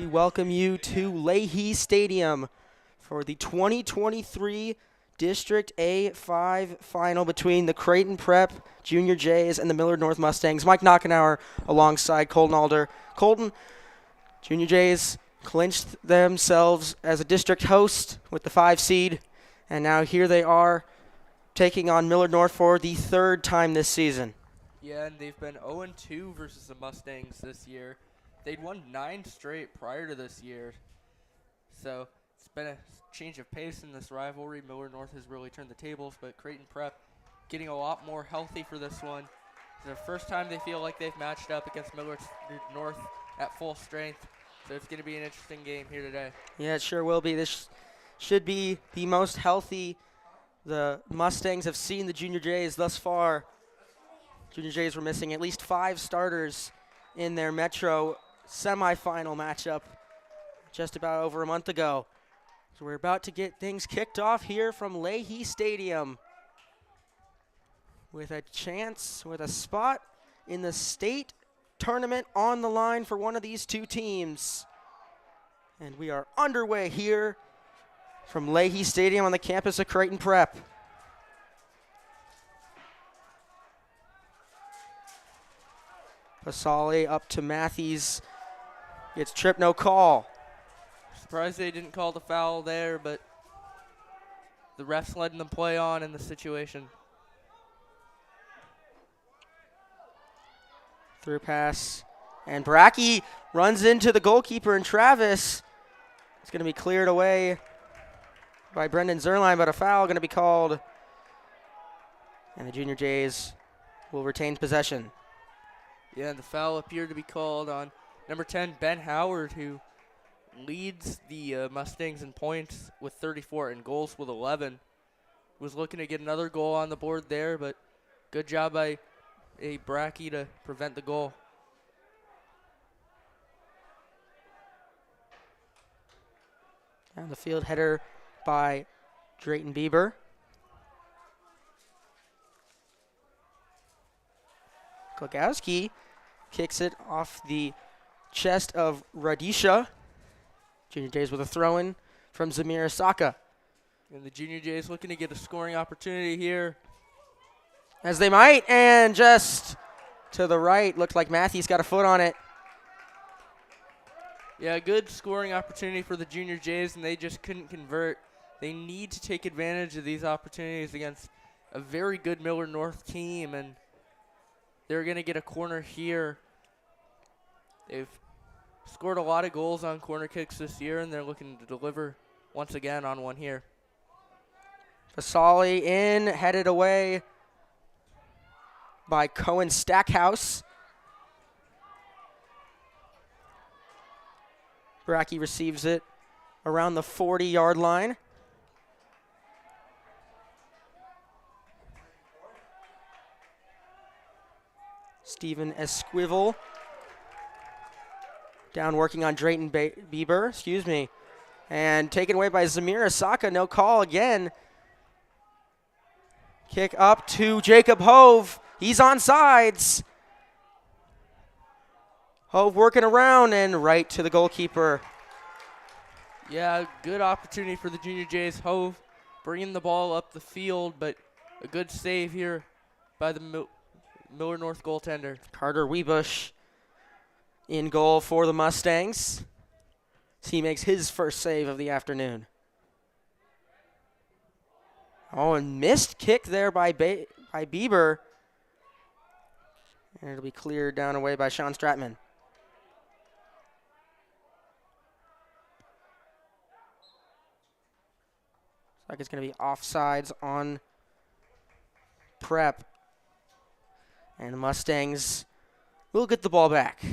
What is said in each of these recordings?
welcome you to Leahy Stadium for the 2023 District A-5 final between the Creighton Prep Junior Jays and the Millard North Mustangs. Mike Knockenauer alongside Colton Alder. Colton, Junior Jays clinched themselves as a district host with the 5 seed, and now here they are taking on Millard North for the 3rd time this season. Yeah, and they've been 0-2 versus the Mustangs this year. They'd won 9 straight prior to this year. So it's been a change of pace in this rivalry. Millard North has really turned the tables, but Creighton Prep getting a lot more healthy for this one. It's their first time they feel like they've matched up against Millard North at full strength. So it's going to be an interesting game here today. Yeah, it sure will be. This should be the most healthy the Mustangs have seen the Junior Jays thus far. Junior Jays were missing at least 5 starters in their Metro semifinal matchup just about over a month ago. So we're about to get things kicked off here from Leahy Stadium with a chance, with a spot in the state tournament on the line for one of these two teams. And we are underway here from Leahy Stadium on the campus of Creighton Prep. Pasali up to Matthews. Gets tripped, no call. Surprised they didn't call the foul there, but the refs letting them play on in the situation. Through pass. And Brackey runs into the goalkeeper, and Travis. It's going to be cleared away by Brendan Zerline, but a foul going to be called. And the Junior Jays will retain possession. Yeah, and the foul appeared to be called on number 10, Ben Howard, who leads the Mustangs in points with 34 and goals with 11. Was looking to get another goal on the board there, but good job by Brackey to prevent the goal. Down the field header by Drayton Bieber. Klagowski kicks it off the chest of Radisha. Junior Jays with a throw-in from Zamir Asaka. And the Junior Jays looking to get a scoring opportunity here. As they might, and just to the right, looked like Matthews got a foot on it. Yeah, good scoring opportunity for the Junior Jays, and they just couldn't convert. They need to take advantage of these opportunities against a very good Millard North team, and they're going to get a corner here. They've scored a lot of goals on corner kicks this year, and they're looking to deliver once again on one here. Fasali in, headed away by Cohen Stackhouse. Brackey receives it around the 40-yard line. Stephen Esquivel down working on Drayton Bieber, and taken away by Zamir Asaka, no call again. Kick up to Jacob Hove. He's on sides. Hove working around and right to the goalkeeper. Yeah, good opportunity for the Junior Jays. Hove bringing the ball up the field, but a good save here by the Millard North goaltender. Carter Webush in goal for the Mustangs. He makes his first save of the afternoon. Oh, and missed kick there by Bieber. And it'll be cleared down away by Sean Stratman. Looks like it's going to be offsides on Prep. And the Mustangs will get the ball back.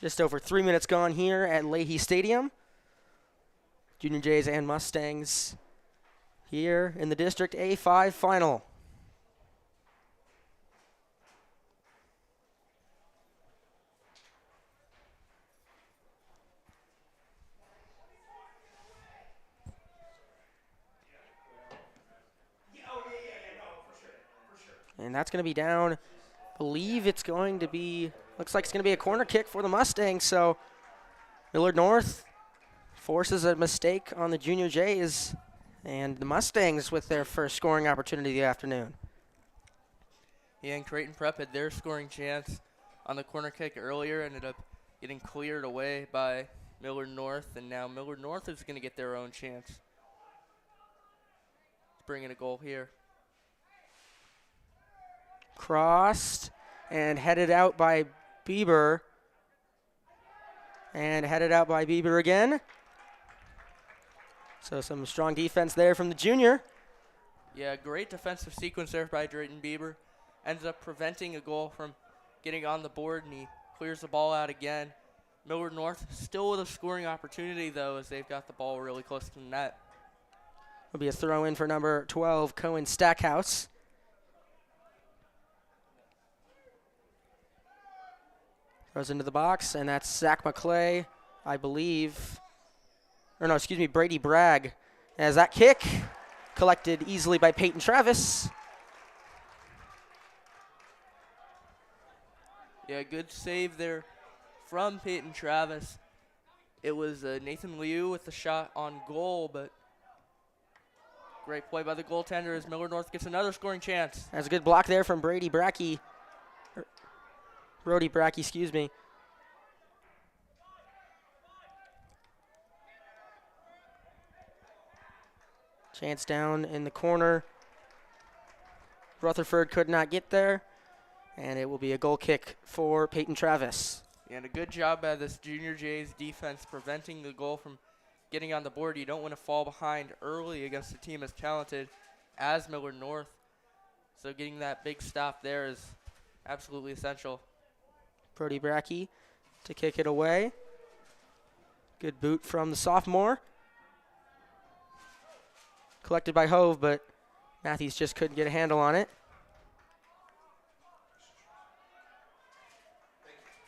Just over 3 minutes gone here at Leahy Stadium. Junior Jays and Mustangs here in the District A-5 final. that's going to be down. Believe it's going to be, looks like it's going to be a corner kick for the Mustangs. So Millard North forces a mistake on the Junior Jays, and the Mustangs with their first scoring opportunity of the afternoon. Yeah, and Creighton Prep had their scoring chance on the corner kick earlier, ended up getting cleared away by Millard North, and now Millard North is going to get their own chance. Let's bring in a goal here. Crossed and headed out by Bieber. And headed out by Bieber again. So some strong defense there from the junior. Yeah, great defensive sequence there by Drayton Bieber. Ends up preventing a goal from getting on the board, and he clears the ball out again. Millard North still with a scoring opportunity, though, as they've got the ball really close to the net. Will be a throw in for number 12, Cohen Stackhouse. Throws into the box, and that's Zach McClay, I believe. Or no, excuse me, Brady Bragg. As that kick collected easily by Peyton Travis. Yeah, good save there from Peyton Travis. It was Nathan Liu with the shot on goal, but great play by the goaltender as Millard North gets another scoring chance. That's a good block there from Brody Brackey, excuse me. Chance down in the corner. Rutherford could not get there, and it will be a goal kick for Peyton Travis. And a good job by this Junior Jays defense preventing the goal from getting on the board. You don't want to fall behind early against a team as talented as Millard North. So getting that big stop there is absolutely essential. Brody Brackey to kick it away. Good boot from the sophomore. Collected by Hove, but Matthews just couldn't get a handle on it.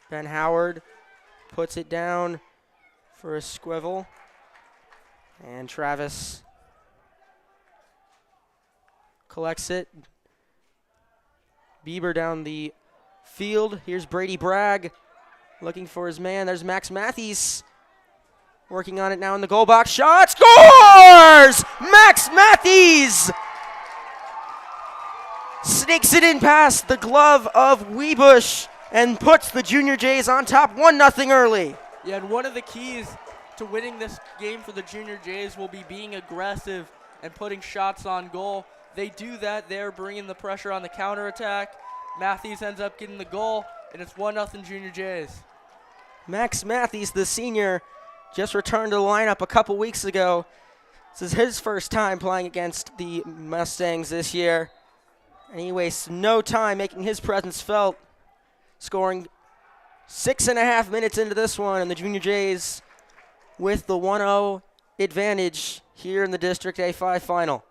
Ben Howard puts it down for a squivel. And Travis collects it. Bieber down the field. Here's Brady Bragg looking for his man. There's Max Matthews working on it now in the goal box. Shot, scores! Max Matthews sneaks it in past the glove of Weebush and puts the Junior Jays on top 1-0 early. Yeah, and one of the keys to winning this game for the Junior Jays will be being aggressive and putting shots on goal. They do that. They're bringing the pressure on the counterattack. Matthews ends up getting the goal, and it's 1-0 Junior Jays. Max Matthews, the senior, just returned to the lineup a couple weeks ago. This is his first time playing against the Mustangs this year, and he wastes no time making his presence felt, scoring 6.5 minutes into this one, and the Junior Jays with the 1-0 advantage here in the District A-5 final.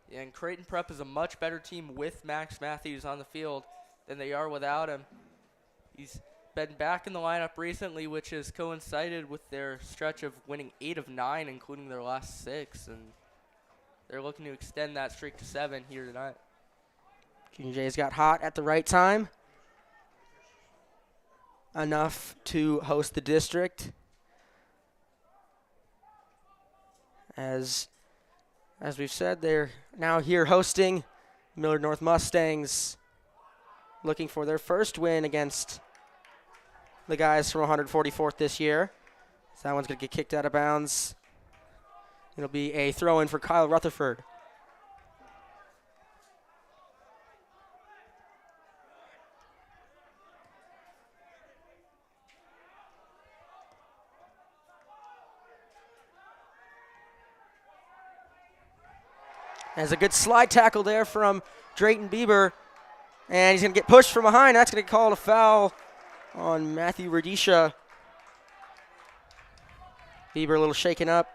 Yeah, and Creighton Prep is a much better team with Max Matthews on the field than they are without him. He's been back in the lineup recently, which has coincided with their stretch of winning 8 of 9, including their last 6, and they're looking to extend that streak to 7 here tonight. Junior Jays got hot at the right time, enough to host the district. As we've said, they're now here hosting Millard North Mustangs, looking for their first win against the guys from 144th this year. So that one's going to get kicked out of bounds. It'll be a throw-in for Kyle Rutherford. There's a good slide tackle there from Drayton Bieber. And he's going to get pushed from behind. That's going to call a foul on Matthew Radisha. Bieber a little shaken up.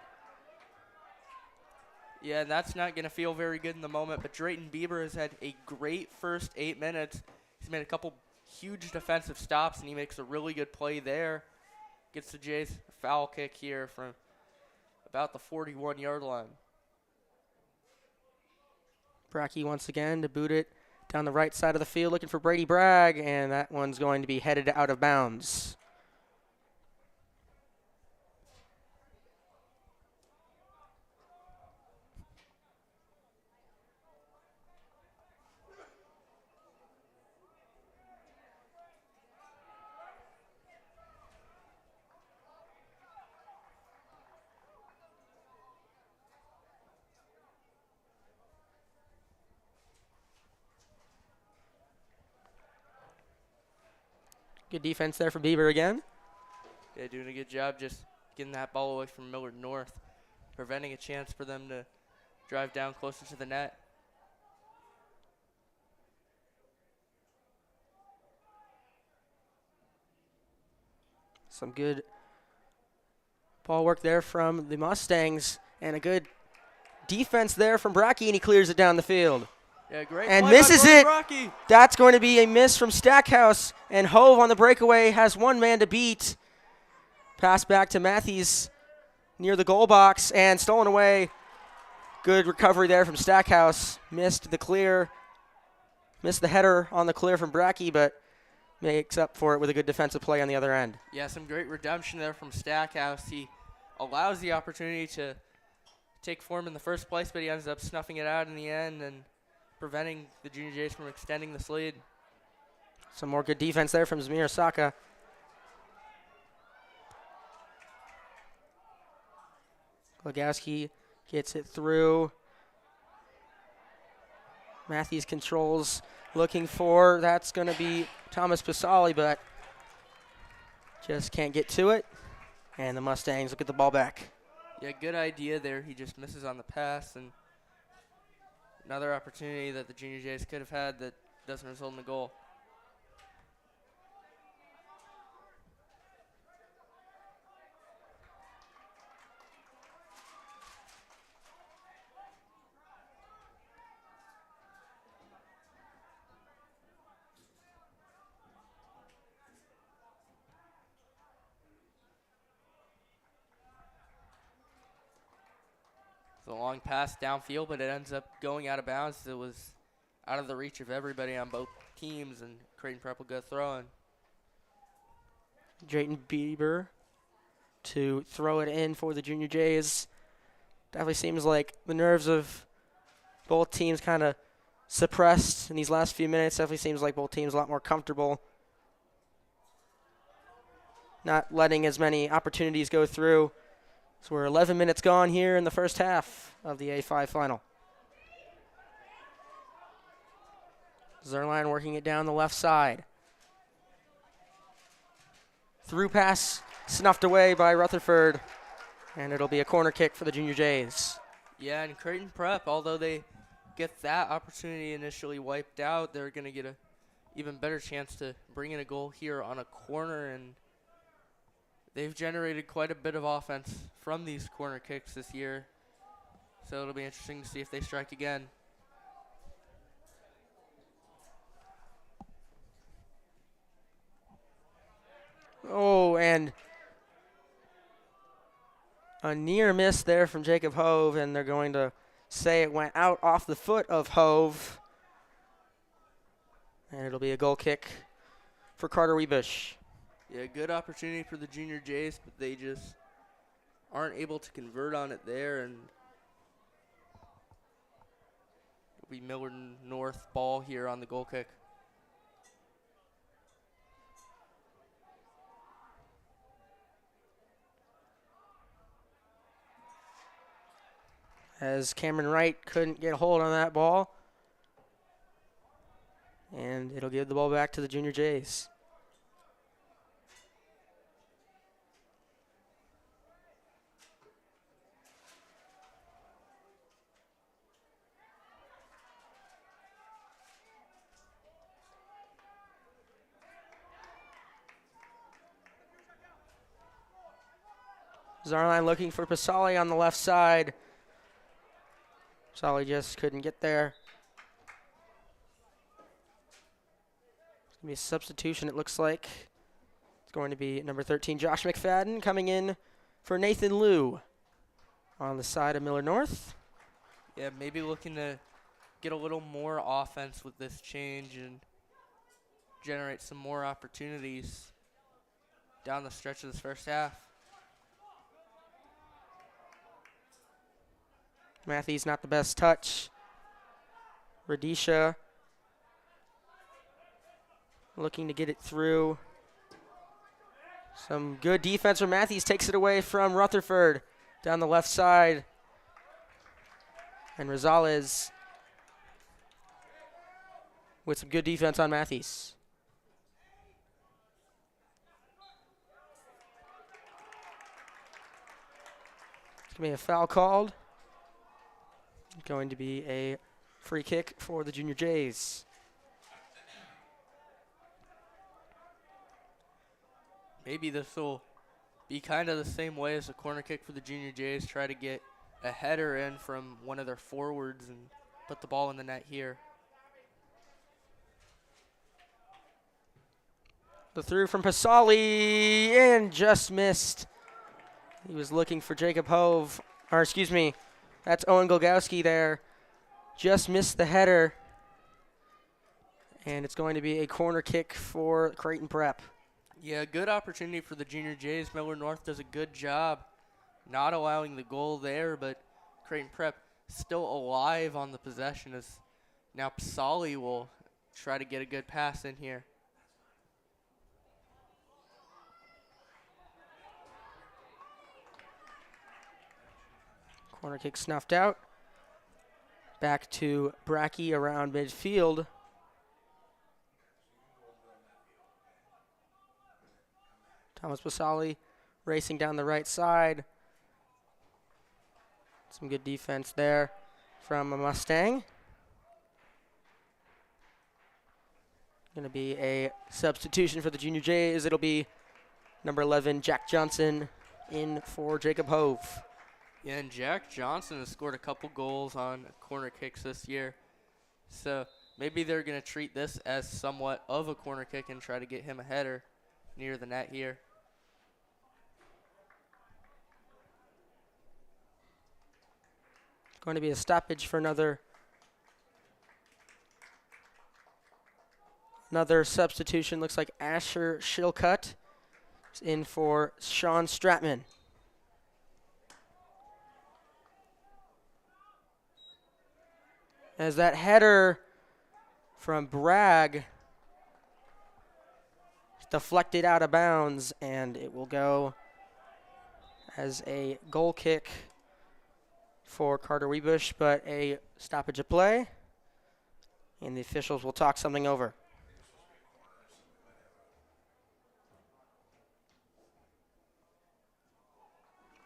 Yeah, and that's not going to feel very good in the moment, but Drayton Bieber has had a great first 8 minutes. He's made a couple huge defensive stops, and he makes a really good play there. Gets the Jays a foul kick here from about the 41-yard line. Brackey once again to boot it down the right side of the field looking for Brady Bragg, and that one's going to be headed out of bounds. Good defense there for Bieber again. Yeah, doing a good job just getting that ball away from Millard North, preventing a chance for them to drive down closer to the net. Some good ball work there from the Mustangs, and a good defense there from Brackey, and he clears it down the field. Yeah, great And play misses by it. Rocky. That's going to be a miss from Stackhouse, and Hove on the breakaway has one man to beat. Pass back to Matthews near the goal box and stolen away. Good recovery there from Stackhouse. Missed the clear. Missed the header on the clear from Brackey, but makes up for it with a good defensive play on the other end. Yeah, some great redemption there from Stackhouse. He allows the opportunity to take form in the first place, but he ends up snuffing it out in the end and preventing the Junior Jays from extending this lead. Some more good defense there from Zamir Saka. Glogowski gets it through. Matthews controls, looking for, that's going to be Thomas Pasali, but just can't get to it. And the Mustangs will get the ball back. Yeah, good idea there. He just misses on the pass, and another opportunity that the Junior Jays could have had that doesn't result in the goal. It's a long pass downfield, but it ends up going out of bounds. It was out of the reach of everybody on both teams, and Creighton Prep will go throwing. Drayton Bieber to throw it in for the Junior Jays. Definitely seems like the nerves of both teams kind of suppressed in these last few minutes. Definitely seems like both teams a lot more comfortable. Not letting as many opportunities go through. So we're 11 minutes gone here in the first half of the A-5 final. Zerline working it down the left side. Through pass snuffed away by Rutherford, and it'll be a corner kick for the Junior Jays. Yeah, and Creighton Prep, although they get that opportunity initially wiped out, they're going to get a even better chance to bring in a goal here on a corner, and they've generated quite a bit of offense from these corner kicks this year. So it'll be interesting to see if they strike again. Oh, and a near miss there from Jacob Hove, and they're going to say it went out off the foot of Hove. And it'll be a goal kick for Carter Webush. Yeah, good opportunity for the Junior Jays, but they just aren't able to convert on it there, and it'll be Millard North ball here on the goal kick. As Cameron Wright couldn't get a hold on that ball. And it'll give the ball back to the Junior Jays. Zarline looking for Pasali on the left side. Pasali just couldn't get there. It's going to be a substitution, it looks like. It's going to be number 13, Josh McFadden, coming in for Nathan Liu on the side of Millard North. Yeah, maybe looking to get a little more offense with this change and generate some more opportunities down the stretch of this first half. Matthews not the best touch. Radisha looking to get it through. Some good defense from Matthews, takes it away from Rutherford down the left side. And Rosales with some good defense on Matthews. It's going to be a foul called. Going to be a free kick for the Junior Jays. Maybe this will be kind of the same way as a corner kick for the Junior Jays. Try to get a header in from one of their forwards and put the ball in the net here. The through from Pasali and just missed. He was looking for Jacob Hove, or excuse me, that's Owen Golgowski there. Just missed the header. And it's going to be a corner kick for Creighton Prep. Yeah, good opportunity for the Junior Jays. Millard North does a good job not allowing the goal there, but Creighton Prep still alive on the possession as now Pasali will try to get a good pass in here. Corner kick snuffed out. Back to Brackey around midfield. Thomas Pasali racing down the right side. Some good defense there from a Mustang. Going to be a substitution for the Junior Jays. It'll be number 11, Jack Johnson, in for Jacob Hove. Yeah, and Jack Johnson has scored a couple goals on corner kicks this year. So maybe they're going to treat this as somewhat of a corner kick and try to get him a header near the net here. Going to be a stoppage for another substitution. Looks like Asher Shilcutt is in for Sean Stratman. As that header from Bragg deflected out of bounds, and it will go as a goal kick for Carter Webush, but a stoppage of play, and the officials will talk something over.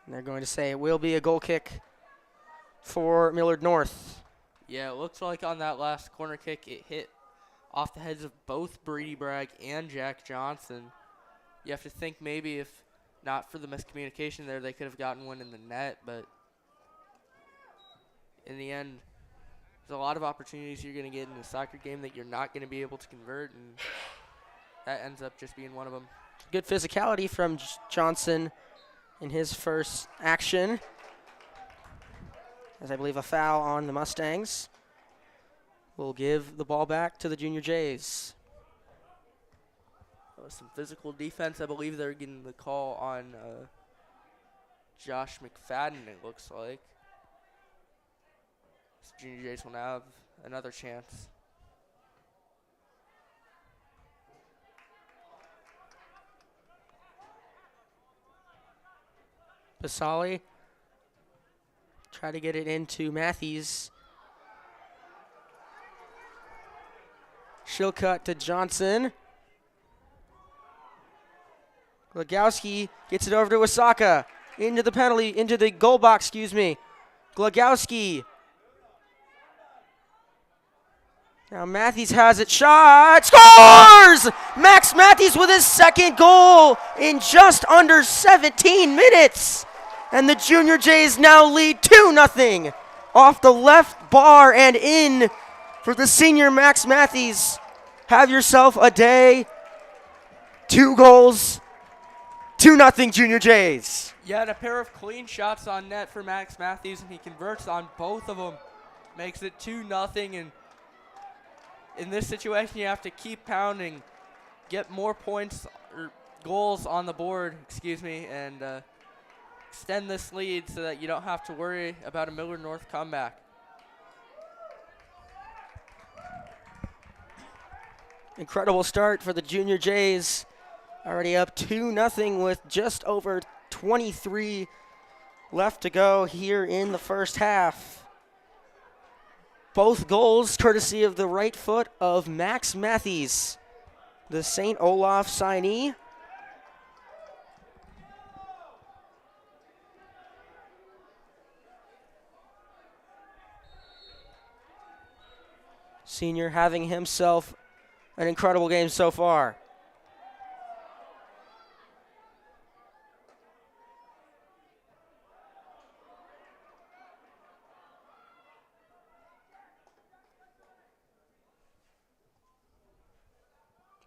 And they're going to say it will be a goal kick for Millard North. Yeah, it looks like on that last corner kick it hit off the heads of both Brady Bragg and Jack Johnson. You have to think maybe if not for the miscommunication there, they could have gotten one in the net, but in the end, there's a lot of opportunities you're going to get in a soccer game that you're not going to be able to convert, and that ends up just being one of them. Good physicality from Johnson in his first action, as I believe a foul on the Mustangs will give the ball back to the Junior Jays. Some physical defense. I believe they're getting the call on Josh McFadden, it looks like. So Junior Jays will now have another chance. Basali try to get it into Matthews. Shilcutt to Johnson. Glogowski gets it over to Osaka. Into the goal box, excuse me. Glogowski. Now Matthews has it. Shot. Scores! Max Matthews with his second goal in just under 17 minutes. And the Junior Jays now lead 2-0 off the left bar and in for the senior Max Matthews. Have yourself a day. 2 goals. 2-0 Junior Jays. Yeah, and a pair of clean shots on net for Max Matthews, and he converts on both of them. makes it 2-0. And in this situation, you have to keep pounding, get more points or goals on the board, and extend this lead so that you don't have to worry about a Millard North comeback. Incredible start for the Junior Jays. Already up 2-0 with just over 23 left to go here in the first half. Both goals courtesy of the right foot of Max Matthews, the St. Olaf signee. Senior having himself an incredible game so far.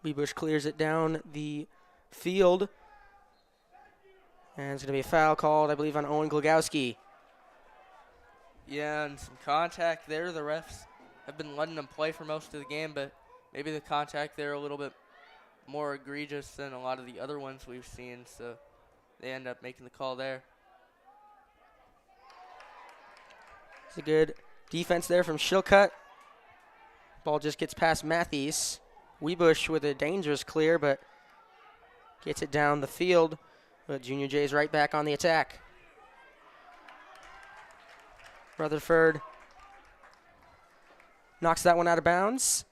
Webush clears it down the field. And it's going to be a foul called, I believe, on Owen Glogowski. Yeah, and some contact there. The refs have been letting them play for most of the game, but maybe the contact there a little bit more egregious than a lot of the other ones we've seen, so they end up making the call there. It's a good defense there from Shilcutt. Ball just gets past Matthews. Webush with a dangerous clear, but gets it down the field. But Junior Jay's right back on the attack. Rutherford knocks that one out of bounds.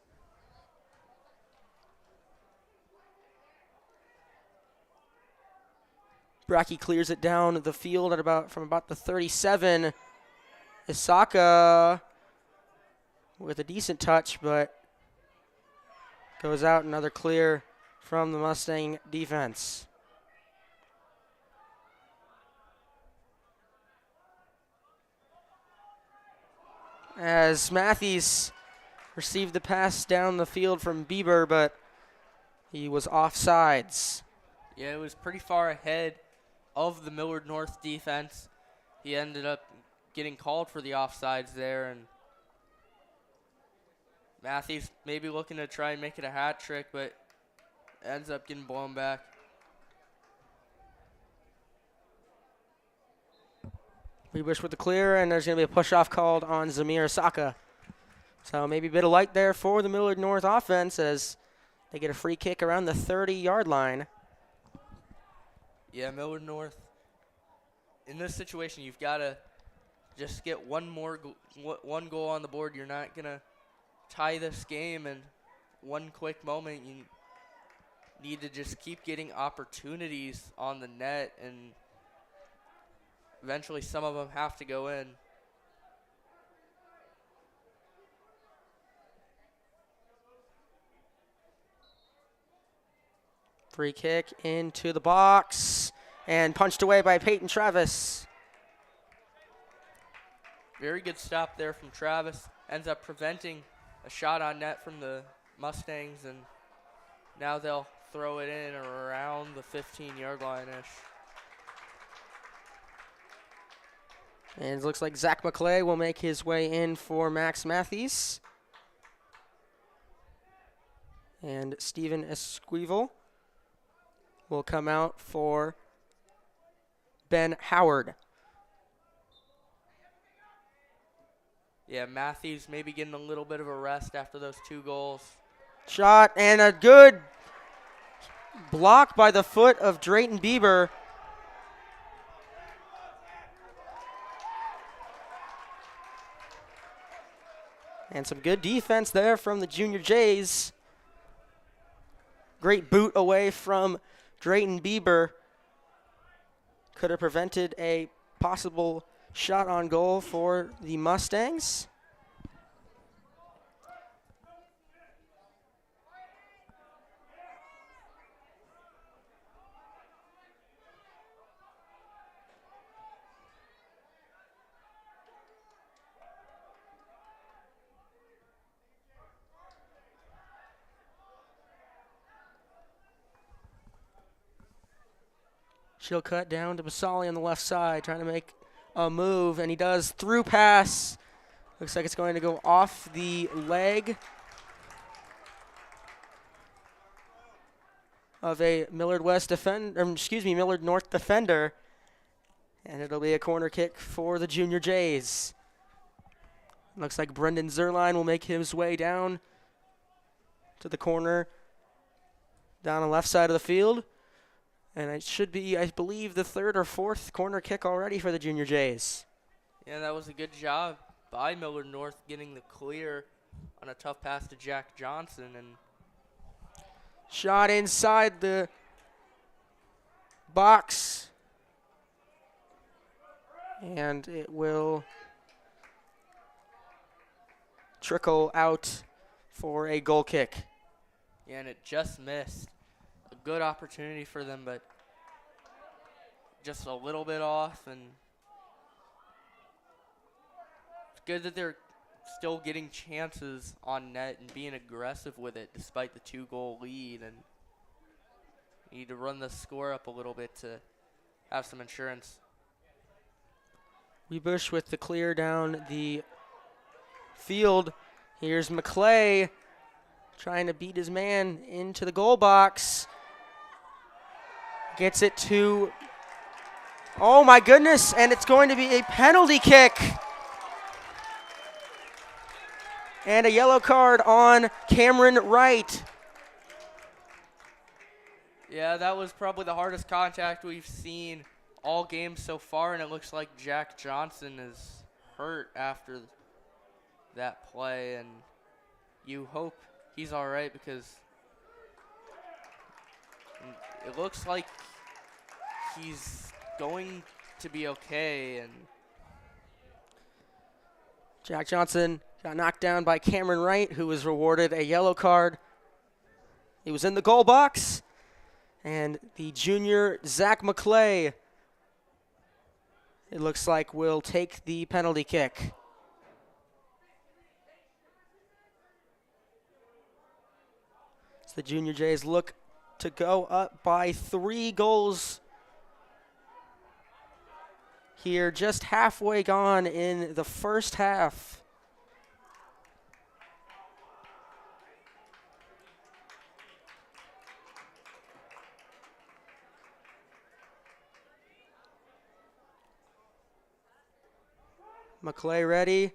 Brackey clears it down the field at from about the 37. Isaka with a decent touch, but goes out. Another clear from the Mustang defense. As Matthews received the pass down the field from Bieber, but he was offsides. Yeah, it was pretty far ahead of the Millard North defense. He ended up getting called for the offsides there, and Matthews maybe looking to try and make it a hat trick, but ends up getting blown back. Webush with the clear, and there's going to be a push-off called on Zamir Isaka. So maybe a bit of light there for the Millard North offense as they get a free kick around the 30-yard line. Yeah, Millard North, in this situation, you've got to just get one goal on the board. You're not going to tie this game in one quick moment. You need to just keep getting opportunities on the net, and eventually some of them have to go in. Free kick into the box and punched away by Peyton Travis. Very good stop there from Travis. Ends up preventing a shot on net from the Mustangs, and now they'll throw it in around the 15-yard line-ish. And it looks like Zach McClay will make his way in for Max Matthews. And Stephen Esquivel will come out for Ben Howard. Yeah, Matthews maybe getting a little bit of a rest after those 2 goals. Shot and a good block by the foot of Drayton Bieber. And some good defense there from the Junior Jays. Great boot away from Drayton Bieber. Could have prevented a possible shot on goal for the Mustangs. She'll cut down to Basali on the left side, trying to make a move, and he does through pass. Looks like it's going to go off the leg of a Millard Millard North defender. And it'll be a corner kick for the Junior Jays. Looks like Brendan Zerline will make his way down to the corner down the left side of the field. And it should be, I believe, the third or fourth corner kick already for the Junior Jays. Yeah, that was a good job by Millard North getting the clear on a tough pass to Jack Johnson. And shot inside the box. And it will trickle out for a goal kick. Yeah, and it just missed. A good opportunity for them, but just a little bit off. And it's good that they're still getting chances on net and being aggressive with it despite the 2-goal lead. And you need to run the score up a little bit to have some insurance. Webush with the clear down the field. Here's McClay trying to beat his man into the goal box. Gets it to, oh my goodness, and it's going to be a penalty kick. And a yellow card on Cameron Wright. Yeah, that was probably the hardest contact we've seen all games so far, and it looks like Jack Johnson is hurt after that play, and you hope he's all right because it looks like he's going to be okay. And Jack Johnson got knocked down by Cameron Wright, who was rewarded a yellow card. He was in the goal box, and the junior Zach McClay, it looks like, will take the penalty kick. So the Junior Jays look to go up by 3 goals here, just halfway gone in the first half. McClay ready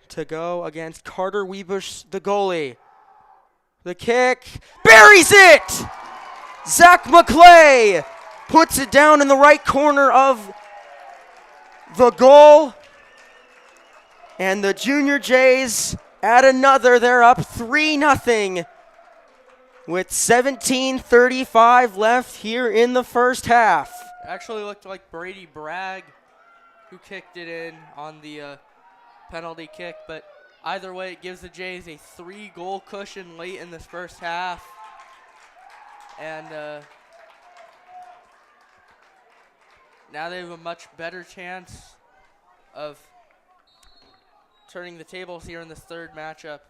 to go against Carter Webush, the goalie. The kick, buries it! Zach McClay puts it down in the right corner of the goal. And the Junior Jays add another. They're up 3-0 with 17:35 left here in the first half. actually looked like Brady Bragg who kicked it in on the penalty kick, but either way, it gives the Jays a 3-goal cushion late in this first half. And now they have a much better chance of turning the tables here in this third matchup.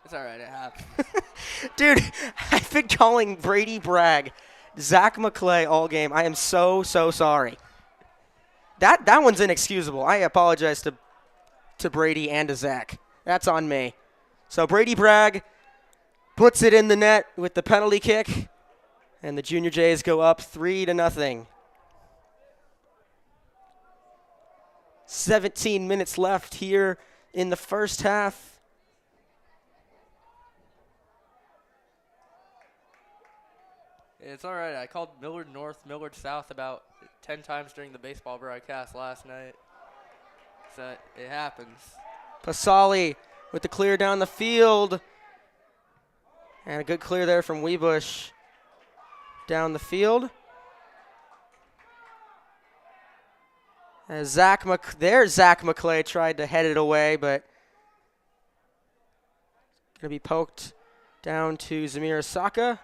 It's all right, it happens. Dude, I've been calling Brady Bragg Zach McClay all game. I am so sorry. That one's inexcusable. I apologize to Brady and to Zach. That's on me. So Brady Bragg puts it in the net with the penalty kick, and the Junior Jays go up 3-0. 17 minutes left here in the first half. It's all right. I called Millard North, Millard South about 10 times during the baseball broadcast last night. So it happens. Pasali with the clear down the field. And a good clear there from Webush down the field. As Zach McClay tried to head it away, but going to be poked down to Zamir Asaka.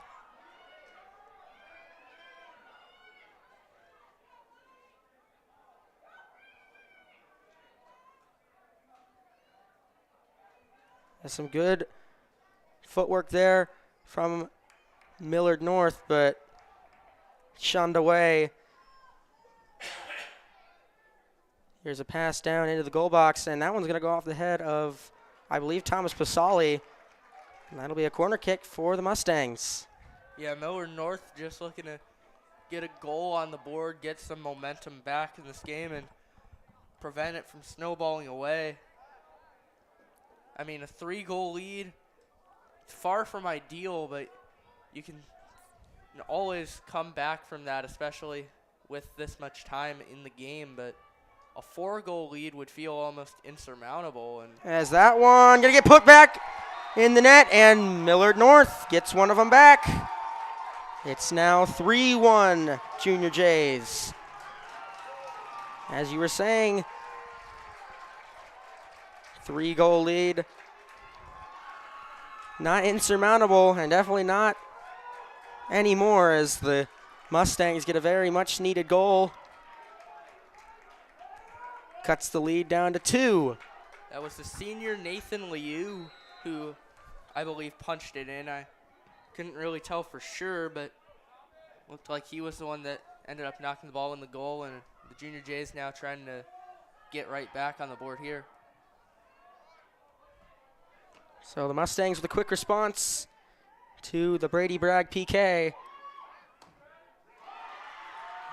That's some good footwork there from Millard North, but shunned away. Here's a pass down into the goal box, and that one's going to go off the head of, I believe, Thomas Pasali. And that'll be a corner kick for the Mustangs. Yeah, Millard North just looking to get a goal on the board, get some momentum back in this game, and prevent it from snowballing away. I mean, a 3-goal lead, it's far from ideal, but you can always come back from that, especially with this much time in the game. But a 4-goal lead would feel almost insurmountable. And as that one going to get put back in the net, and Millard North gets one of them back. It's now 3-1 Junior Jays. As you were saying, 3-goal lead. Not insurmountable, and definitely not anymore, as the Mustangs get a very much needed goal. Cuts the lead down to 2. that was the senior Nathan Liu who I believe punched it in. I couldn't really tell for sure, but looked like he was the one that ended up knocking the ball in the goal, and the Junior Jays now trying to get right back on the board here. So the Mustangs with a quick response to the Brady Bragg PK.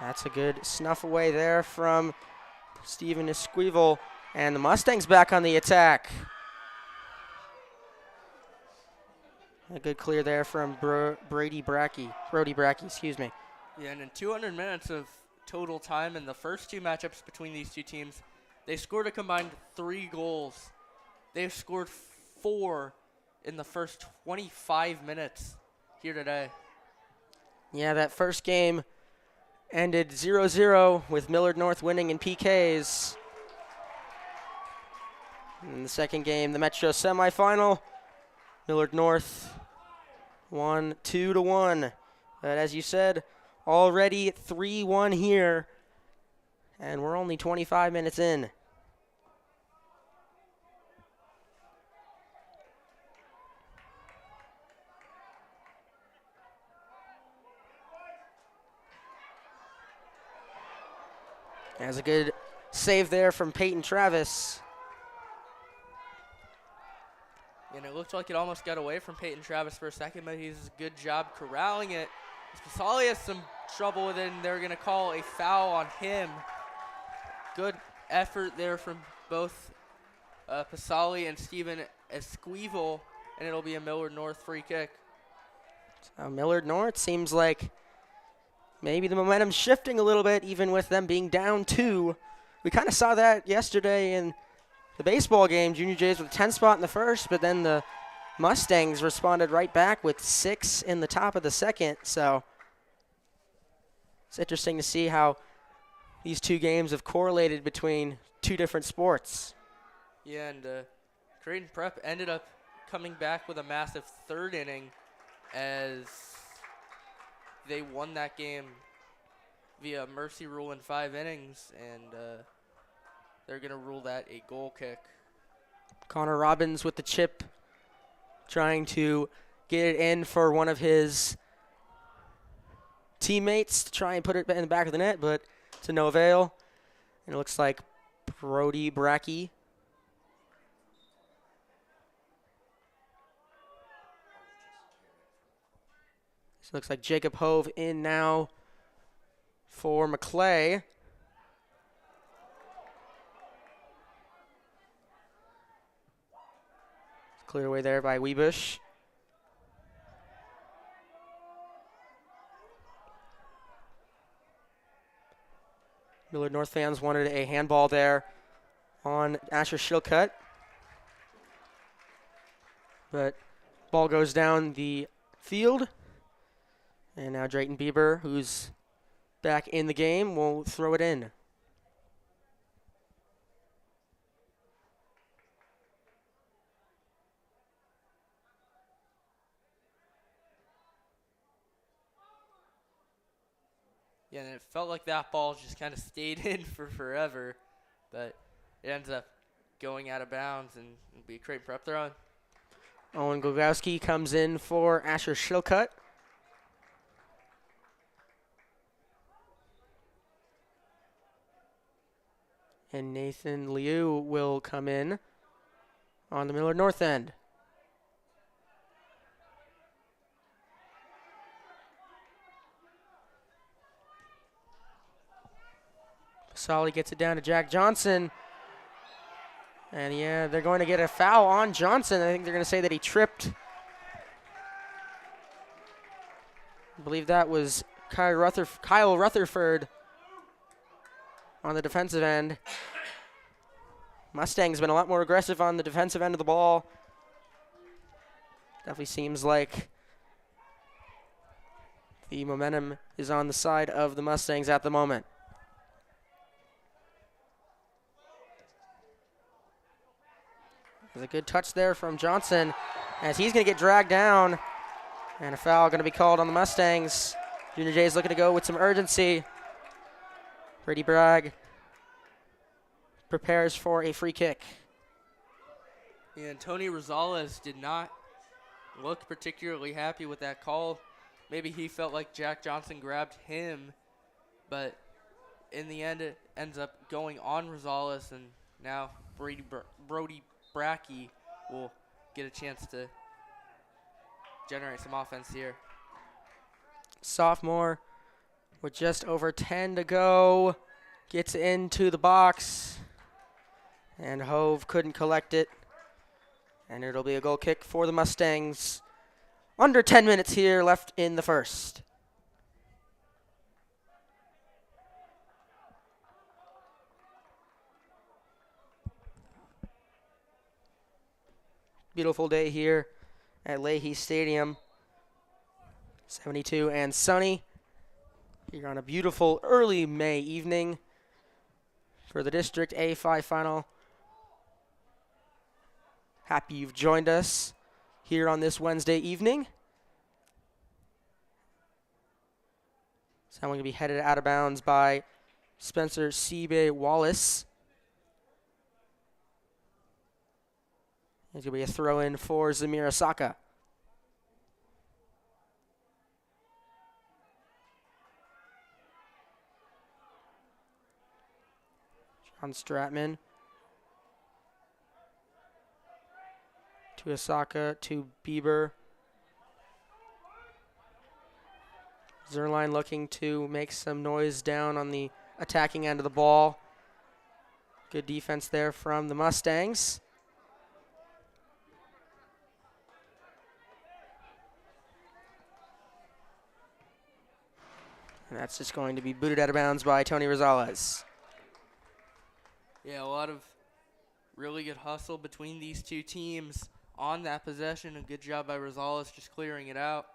That's a good snuff away there from Steven Esquivel, and the Mustangs back on the attack. A good clear there from Brody Brackey, excuse me. Yeah, and in 200 minutes of total time in the first 2 matchups between these two teams, they scored a combined 3 goals. They've scored 4 in the first 25 minutes here today. Yeah, that first game ended 0-0 with Millard North winning in PKs. In the second game, the Metro semifinal, Millard North won 2-1. But as you said, already 3-1 here, and we're only 25 minutes in. That's a good save there from Peyton Travis. And it looked like it almost got away from Peyton Travis for a second, but he's a good job corralling it. Pasali has some trouble with it, and they're going to call a foul on him. Good effort there from both Pasali and Steven Esquivel, and it'll be a Millard North free kick. So Millard North seems like maybe the momentum's shifting a little bit, even with them being down 2. We kind of saw that yesterday in the baseball game. Junior Jays with a 10 spot in the first, but then the Mustangs responded right back with 6 in the top of the second. So it's interesting to see how these 2 games have correlated between 2 different sports. Yeah, and Creighton Prep ended up coming back with a massive 3rd inning as they won that game via mercy rule in 5 innings, and they're going to rule that a goal kick. Connor Robbins with the chip, trying to get it in for one of his teammates to try and put it in the back of the net, but to no avail. And it looks like Brody Brackey. So it looks like Jacob Hove in now for McClay. Cleared away there by Webush. Millard North fans wanted a handball there on Asher Shilcutt. But ball goes down the field. And now Drayton Bieber, who's back in the game, will throw it in. Yeah, and it felt like that ball just kind of stayed in for forever, but it ends up going out of bounds, and it'll be a Creighton Prep throw. Owen Gogowski comes in for Asher Shilcutt. And Nathan Liu will come in on the Millard North end. Solly gets it down to Jack Johnson. And yeah, they're going to get a foul on Johnson. I think they're going to say that he tripped. I believe that was Kyle Rutherford on the defensive end. Mustang's been a lot more aggressive on the defensive end of the ball. Definitely seems like the momentum is on the side of the Mustangs at the moment. There's a good touch there from Johnson as he's going to get dragged down. And a foul going to be called on the Mustangs. Junior Jay's looking to go with some urgency. Brady Bragg prepares for a free kick. And Tony Rosales did not look particularly happy with that call. Maybe he felt like Jack Johnson grabbed him, but in the end it ends up going on Rosales, and now Brody Brackey will get a chance to generate some offense here. Sophomore with just over 10 to go gets into the box, and Hove couldn't collect it, and it'll be a goal kick for the Mustangs. Under 10 minutes here left in the first. Beautiful day here at Leahy Stadium. 72 and sunny. Here on a beautiful early May evening for the District A-5 final. Happy you've joined us here on this Wednesday evening. So I'm going to be headed out of bounds by Spencer Seabay Wallace. There's going to be a throw-in for Zamira Saka. John Stratman. To Osaka, to Bieber. Zerline looking to make some noise down on the attacking end of the ball. Good defense there from the Mustangs. And that's just going to be booted out of bounds by Tony Rosales. Yeah, a lot of really good hustle between these two teams on that possession. A good job by Rosales just clearing it out.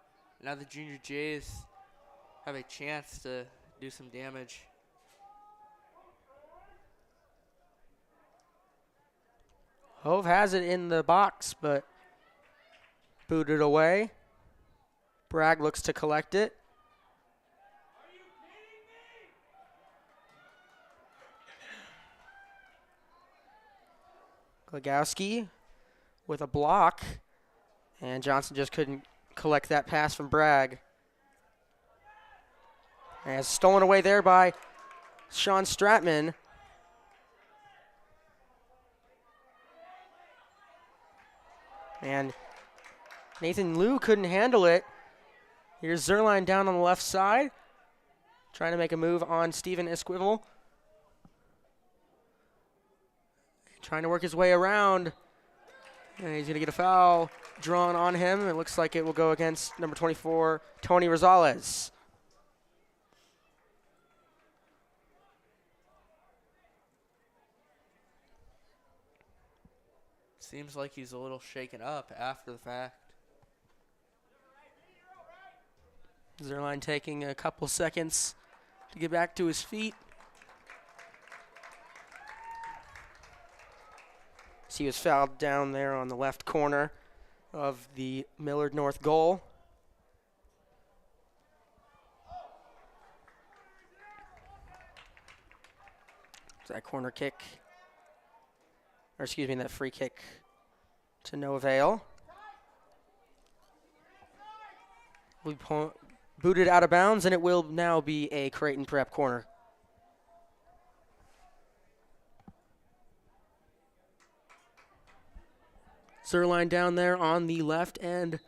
Now the Junior Jays have a chance to do some damage. Hove has it in the box, but booted away. Bragg looks to collect it. Glagowski with a block, and Johnson just couldn't collect that pass from Bragg. And it's stolen away there by Sean Stratman. And Nathan Liu couldn't handle it. Here's Zerline down on the left side, trying to make a move on Steven Esquivel. Trying to work his way around. And he's going to get a foul drawn on him. It looks like it will go against number 24, Tony Rosales. Seems like he's a little shaken up after the fact. Zerline taking a couple seconds to get back to his feet. He was fouled down there on the left corner of the Millard North goal. That corner kick, or excuse me, that free kick to no avail. We booted out of bounds, and it will now be a Creighton Prep corner. Zerline down there on the left end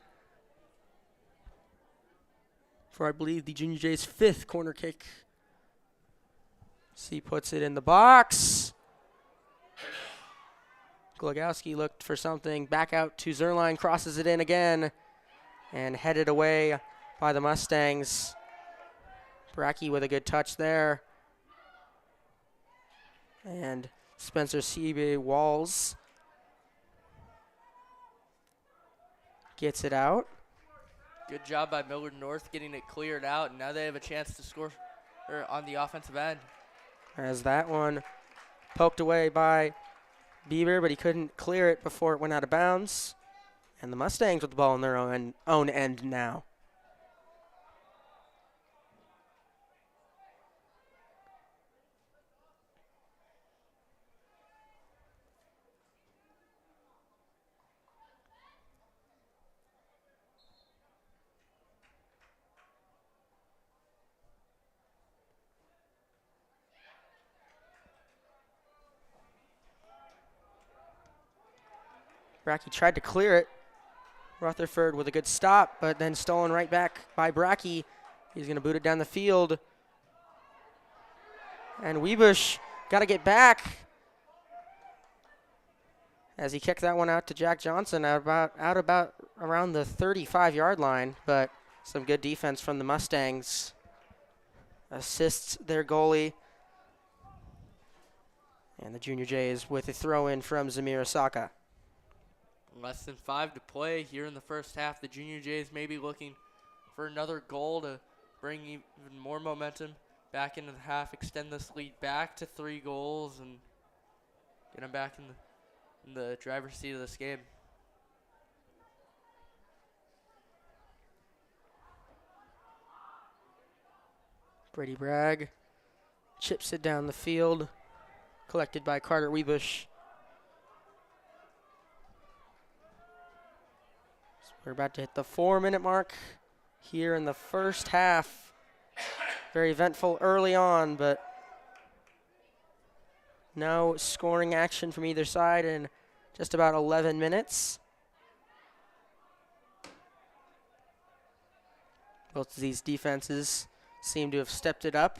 for, I believe, the Junior Jays' 5th corner kick. C puts it in the box. Glogowski looked for something. Back out to Zerline, crosses it in again, and headed away by the Mustangs. Brackey with a good touch there. And Spencer Seabay Walls gets it out. Good job by Millard North getting it cleared out, and now they have a chance to score on the offensive end. As that one poked away by Bieber, but he couldn't clear it before it went out of bounds. And the Mustangs with the ball in their own end now. Brackey tried to clear it. Rutherford with a good stop, but then stolen right back by Brackey. He's going to boot it down the field. And Webush got to get back as he kicked that one out to Jack Johnson out about around the 35-yard line. But some good defense from the Mustangs. Assists their goalie. And the Junior Jays with a throw-in from Zamir Asaka. Less than 5 to play here in the first half. The Junior Jays may be looking for another goal to bring even more momentum back into the half, extend this lead back to 3 goals, and get them back in the driver's seat of this game. Brady Bragg chips it down the field, collected by Carter Webush. We're about to hit the 4-minute mark here in the first half. Very eventful early on, but no scoring action from either side in just about 11 minutes. Both of these defenses seem to have stepped it up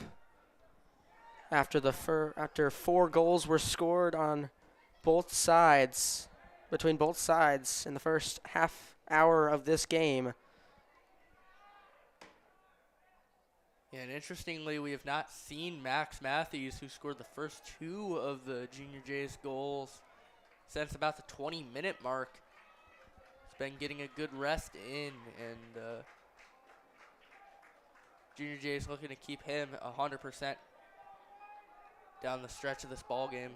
after 4 goals were scored on both sides, between both sides in the first half hour of this game. Yeah, and interestingly, we have not seen Max Matthews, who scored the first 2 of the Junior Jays goals, since about the 20-minute mark. He's been getting a good rest in, and Junior Jays looking to keep him 100% down the stretch of this ball game.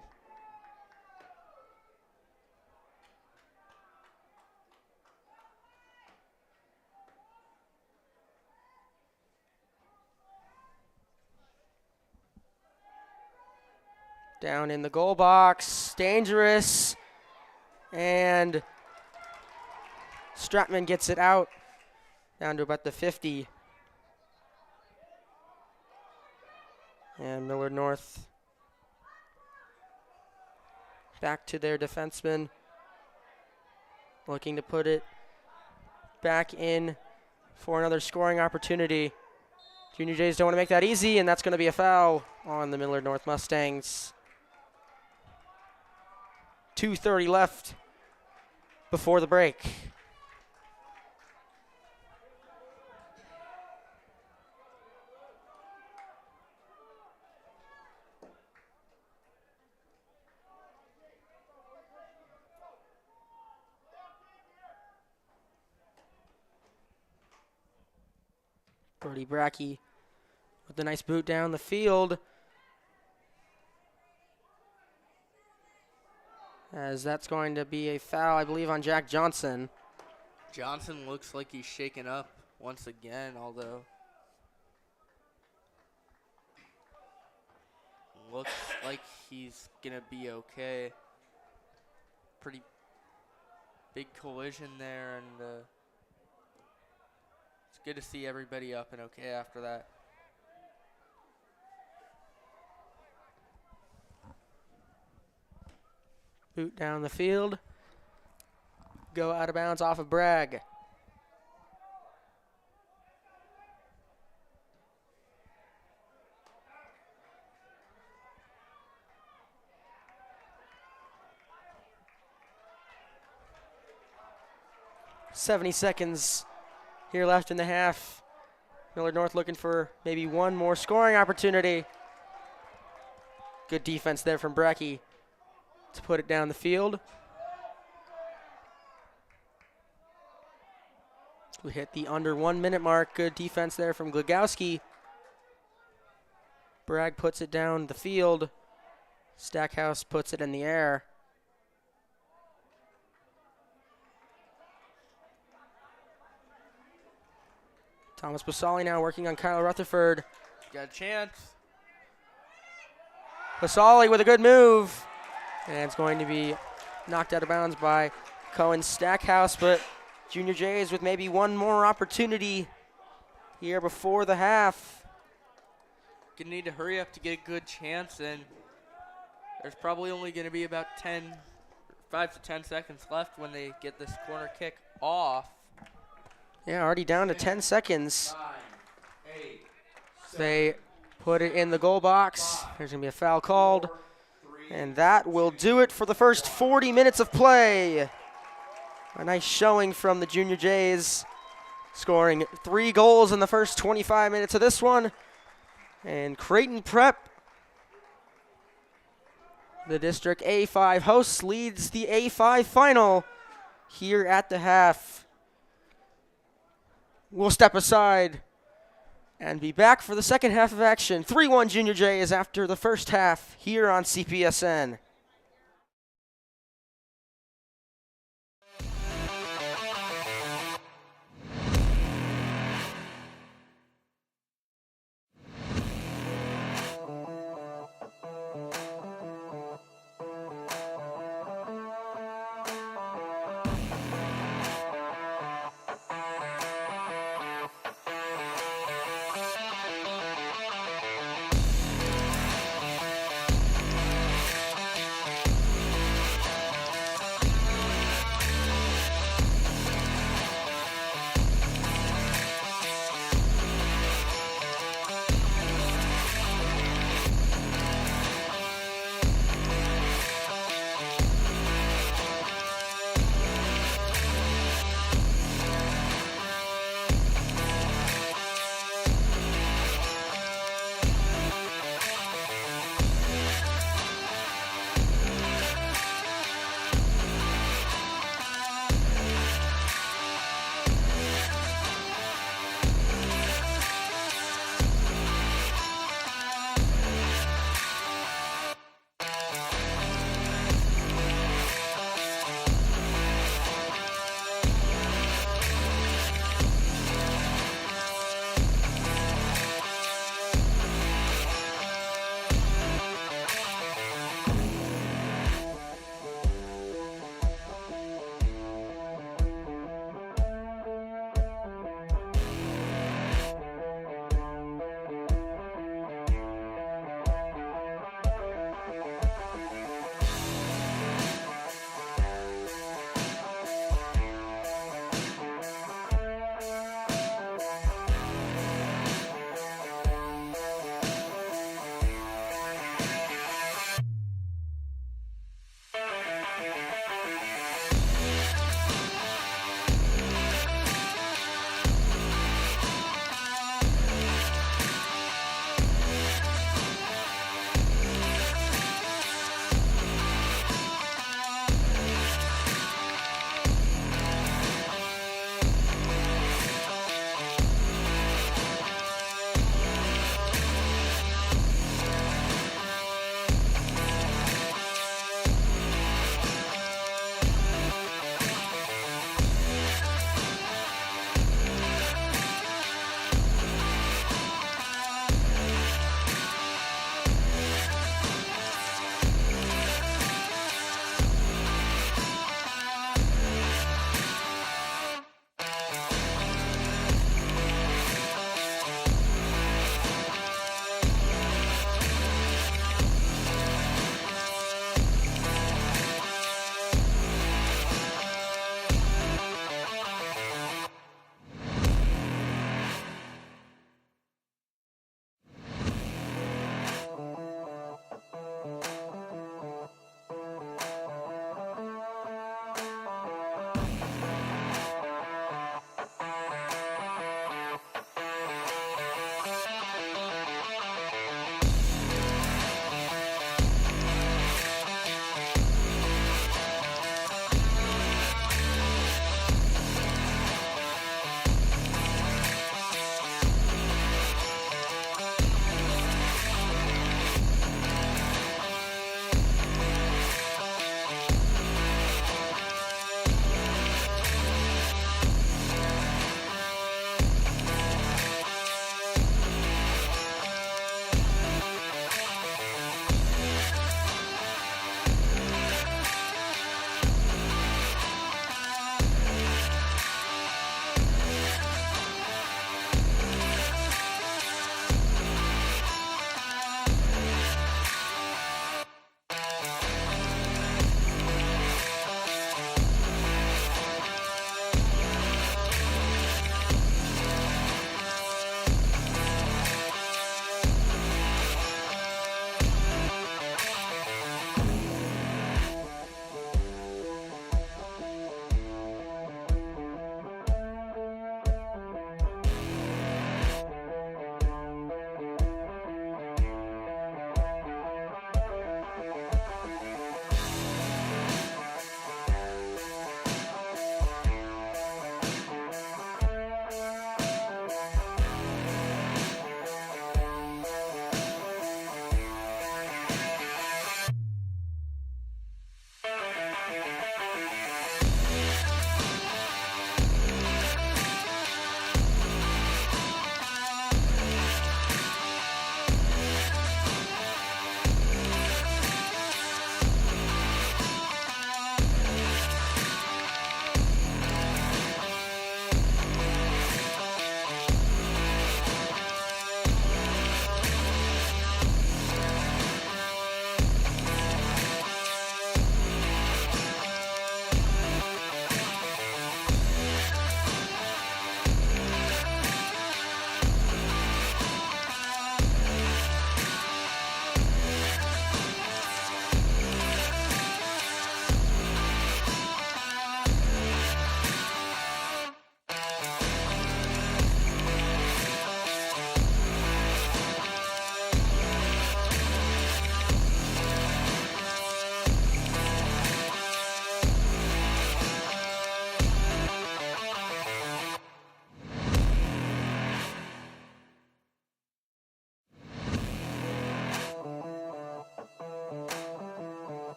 Down in the goal box, dangerous, and Stratman gets it out down to about the 50. And Millard North back to their defenseman, looking to put it back in for another scoring opportunity. Junior Jays don't want to make that easy, and that's going to be a foul on the Millard North Mustangs. 2:30 left before the break. Brody Brackey with a nice boot down the field. As that's going to be a foul, I believe, on Jack Johnson. Johnson looks like he's shaken up once again, although looks like he's going to be okay. Pretty big collision there, and it's good to see everybody up and okay after that. Boot down the field. go out of bounds off of Bragg. .70 seconds here left in the half. Millard North looking for maybe one more scoring opportunity. Good defense there from Brecky to put it down the field. We hit the under 1 minute mark. Good defense there from Glagowski. Bragg puts it down the field. Stackhouse puts it in the air. Thomas Basali now working on Kyle Rutherford. Got a chance. Basali with a good move. And it's going to be knocked out of bounds by Cohen Stackhouse, but Junior Jays with maybe one more opportunity here before the half. Gonna need to hurry up to get a good chance, and there's probably only gonna be about 5 to 10 seconds left when they get this corner kick off. Yeah, already down to 10 seconds. 9, 8, They put it in the goal box. There's going to be a foul called. 3, And that will do it for the first 40 minutes of play. A nice showing from the Junior Jays, scoring 3 goals in the first 25 minutes of this one. And Creighton Prep, the District A-5 hosts, leads the A-5 final here at the half. We'll step aside and be back for the second half of action. 3-1 Junior Jays after the first half here on CPSN.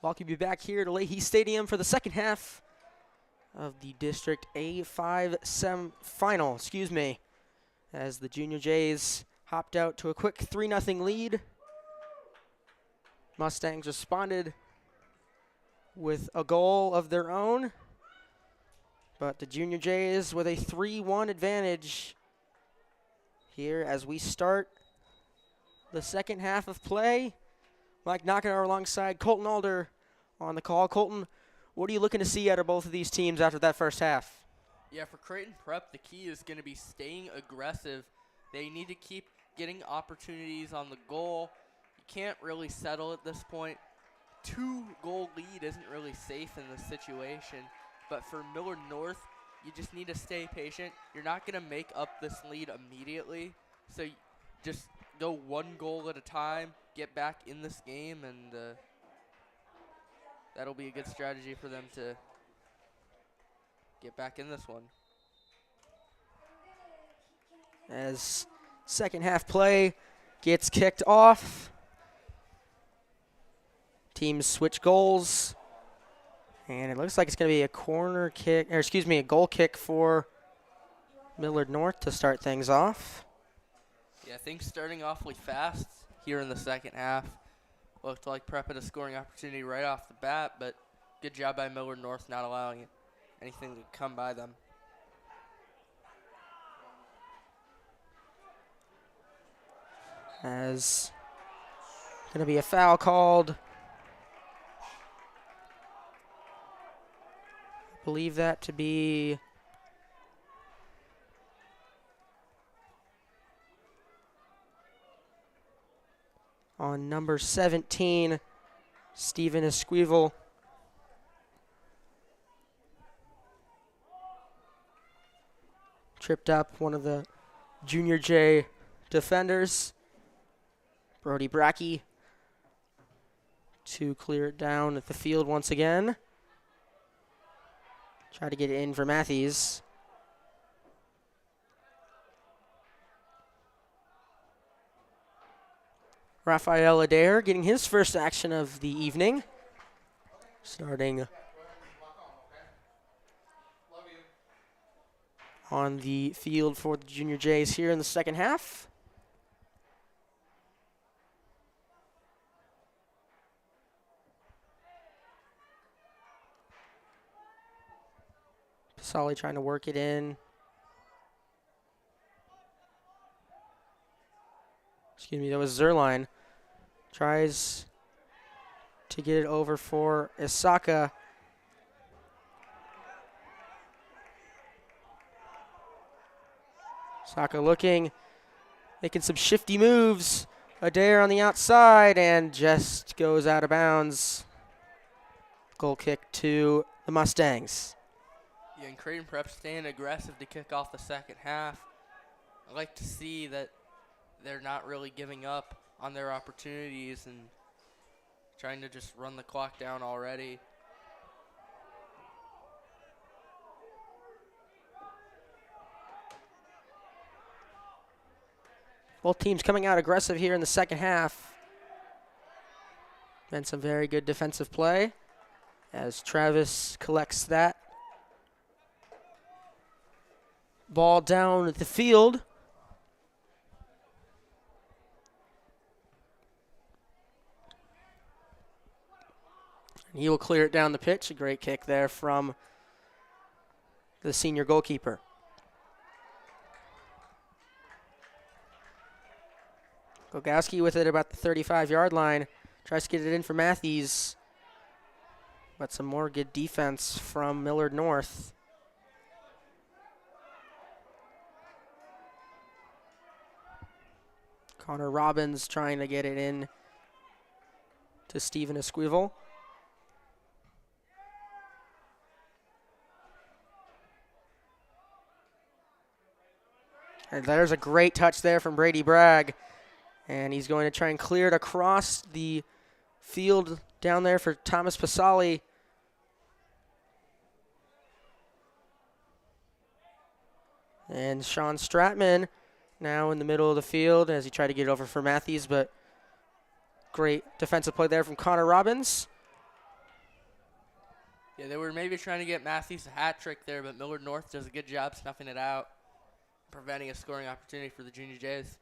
Welcome you back here to Leahy Stadium for the second half of the District A-5 final, as the Junior Jays hopped out to a quick 3-0 lead. Mustangs responded with a goal of their own, but the Junior Jays with a 3-1 advantage here as we start the second half of play. Mike Knockenauer alongside Colton Alder on the call. Colton, what are you looking to see out of both of these teams after that first half? Yeah, for Creighton Prep, the key is going to be staying aggressive. They need to keep getting opportunities on the goal. You can't really settle at this point. 2-goal lead isn't really safe in this situation. But for Millard North, you just need to stay patient. You're not going to make up this lead immediately. So just go 1 goal at a time, get back in this game, and that'll be a good strategy for them to get back in this one. As second half play gets kicked off, teams switch goals, and it looks like it's going to be a goal kick for Millard North to start things off. Yeah, things starting awfully fast here in the second half. Looked like Prep had a scoring opportunity right off the bat, but good job by Millard North not allowing anything to come by them. As going to be a foul called. I believe that to be on number 17, Stephen Esquivel. Tripped up one of the Junior J defenders, Brody Brackey, to clear it down at the field once again. Try to get it in for Matthews. Raphael Adair getting his first action of the evening. Starting on the field for the Junior Jays here in the second half. Pasali trying to work it in. That was Zerline. Tries to get it over for Isaka. Isaka looking, making some shifty moves. Adair on the outside and just goes out of bounds. Goal kick to the Mustangs. Yeah, and Creighton Prep staying aggressive to kick off the second half. I like to see that they're not really giving up on their opportunities and trying to just run the clock down already. Both teams coming out aggressive here in the second half. And some very good defensive play as Travis collects that ball down at the field. And he will clear it down the pitch. A great kick there from the senior goalkeeper. Gogowski with it about the 35-yard line. Tries to get it in for Matthews. But some more good defense from Millard North. Connor Robbins trying to get it in to Stephen Esquivel. And there's a great touch there from Brady Bragg. And he's going to try and clear it across the field down there for Thomas Pasali. And Sean Stratman now in the middle of the field as he tried to get it over for Matthews, but great defensive play there from Connor Robbins. Yeah, they were maybe trying to get Matthews a hat trick there, but Millard North does a good job snuffing it out, preventing a scoring opportunity for the Junior Jays.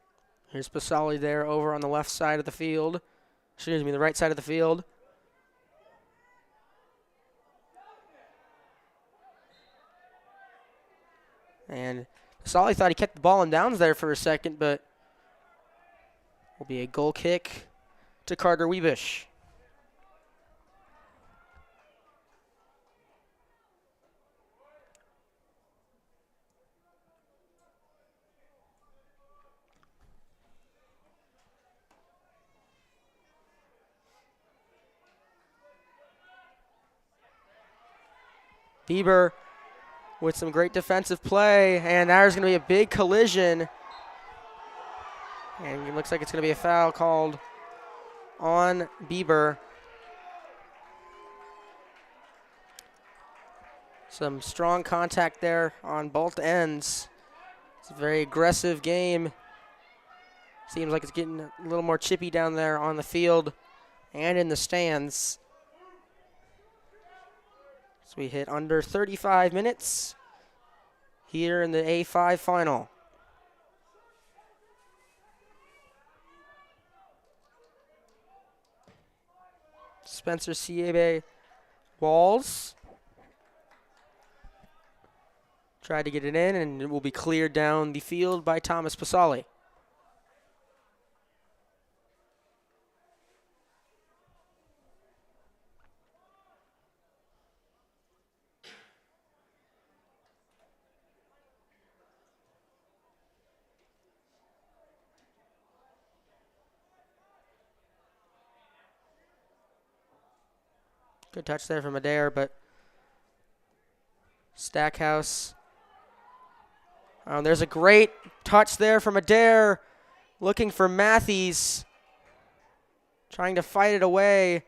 Here's Pasali there over on the left side of the field. Excuse me, the right side of the field. And Pasali thought he kept the ball in downs there for a second, but will be a goal kick to Carter Weebush. Bieber with some great defensive play, and there's going to be a big collision. And it looks like it's going to be a foul called on Bieber. Some strong contact there on both ends. It's a very aggressive game. Seems like it's getting a little more chippy down there on the field and in the stands. So we hit under 35 minutes here in the A-5 final. Spencer Siebe Walls tried to get it in, and it will be cleared down the field by Thomas Pasali. Good touch there from Adair, but Stackhouse. There's a great touch there from Adair, looking for Matthews, trying to fight it away.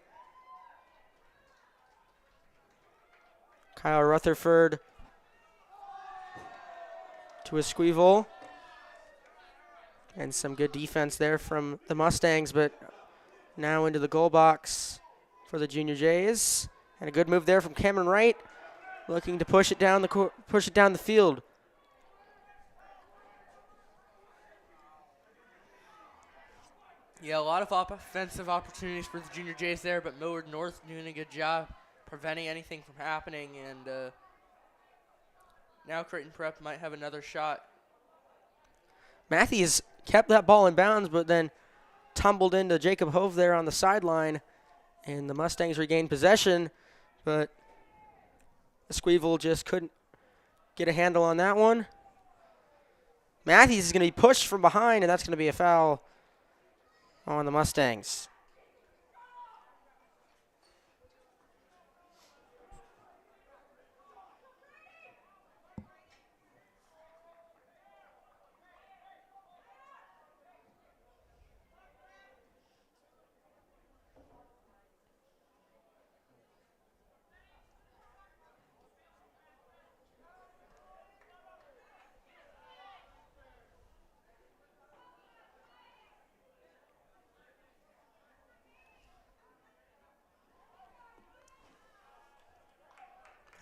Kyle Rutherford to a squeevel. And some good defense there from the Mustangs, but now into the goal box for the Junior Jays, and a good move there from Cameron Wright, looking to push it down the field. Yeah, a lot of offensive opportunities for the Junior Jays there, but Millard North doing a good job preventing anything from happening, and now Creighton Prep might have another shot. Matthews kept that ball in bounds, but then tumbled into Jacob Hove there on the sideline. And the Mustangs regained possession, but the Squeevel just couldn't get a handle on that one. Matthews is going to be pushed from behind, and that's going to be a foul on the Mustangs.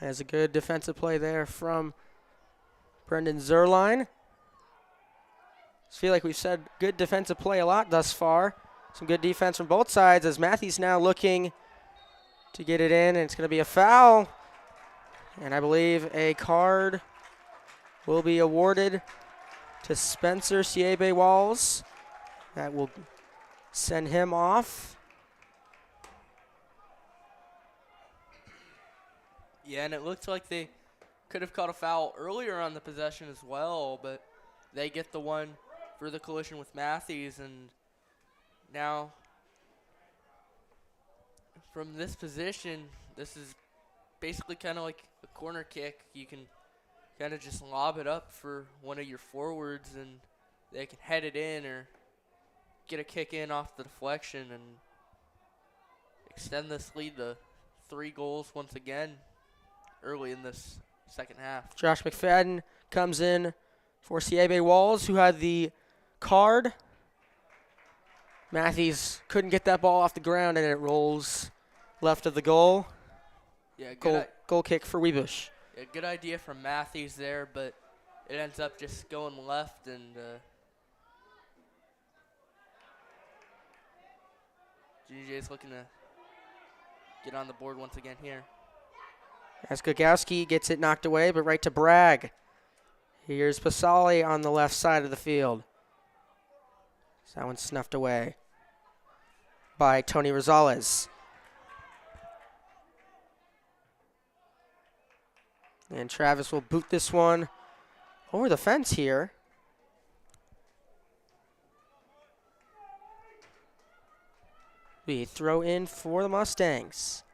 There's a good defensive play there from Brendan Zerline. I feel like we've said good defensive play a lot thus far. Some good defense from both sides as Matthews now looking to get it in, and it's going to be a foul. And I believe a card will be awarded to Spencer Siebe Walls. That will send him off. Yeah, and it looks like they could have caught a foul earlier on the possession as well, but they get the one for the collision with Matthews, and now from this position, this is basically kind of like a corner kick. You can kind of just lob it up for one of your forwards, and they can head it in or get a kick in off the deflection and extend this lead to 3 goals once again early in this second half. Josh McFadden comes in for Siebe Walls, who had the card. Matthews couldn't get that ball off the ground, and it rolls left of the goal. Yeah, Goal goal kick for Webush. A good idea from Matthews there, but it ends up just going left, and GJ's looking to get on the board once again here. As Gagowski gets it knocked away, but right to Bragg. Here's Pasali on the left side of the field. So that one's snuffed away by Tony Rosales. And Travis will boot this one over the fence here. We throw in for the Mustangs.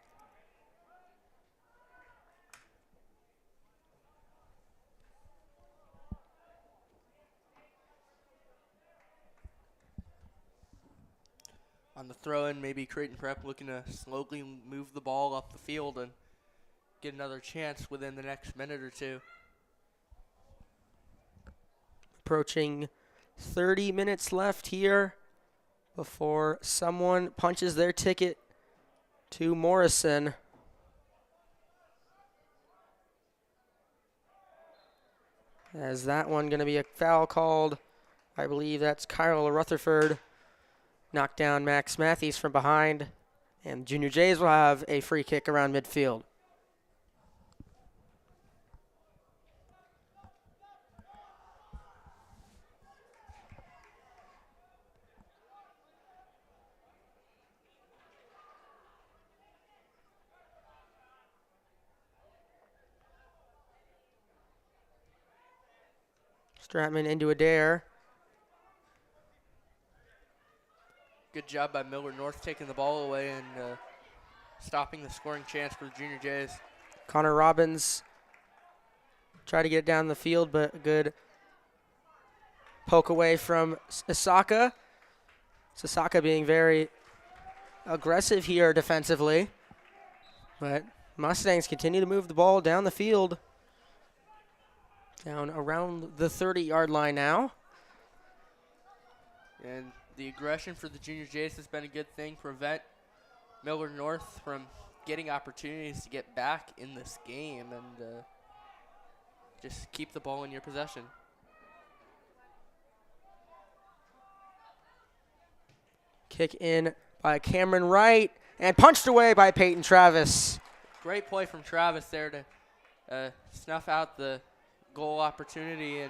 On the throw-in, maybe Creighton Prep looking to slowly move the ball up the field and get another chance within the next minute or two. Approaching 30 minutes left here before someone punches their ticket to Morrison. As that one going to be a foul called. I believe that's Kyle Rutherford. Knocked down Max Matthews from behind. And Junior Jays will have a free kick around midfield. Stratman into Adair. Good job by Millard North taking the ball away and stopping the scoring chance for the Junior Jays. Connor Robbins tried to get it down the field, but a good poke away from Sasaka. Sasaka being very aggressive here defensively. But Mustangs continue to move the ball down the field. Down around the 30-yard line now. And the aggression for the Junior Jays has been a good thing. Prevent Millard North from getting opportunities to get back in this game and just keep the ball in your possession. Kick in by Cameron Wright and punched away by Peyton Travis. Great play from Travis there to snuff out the goal opportunity.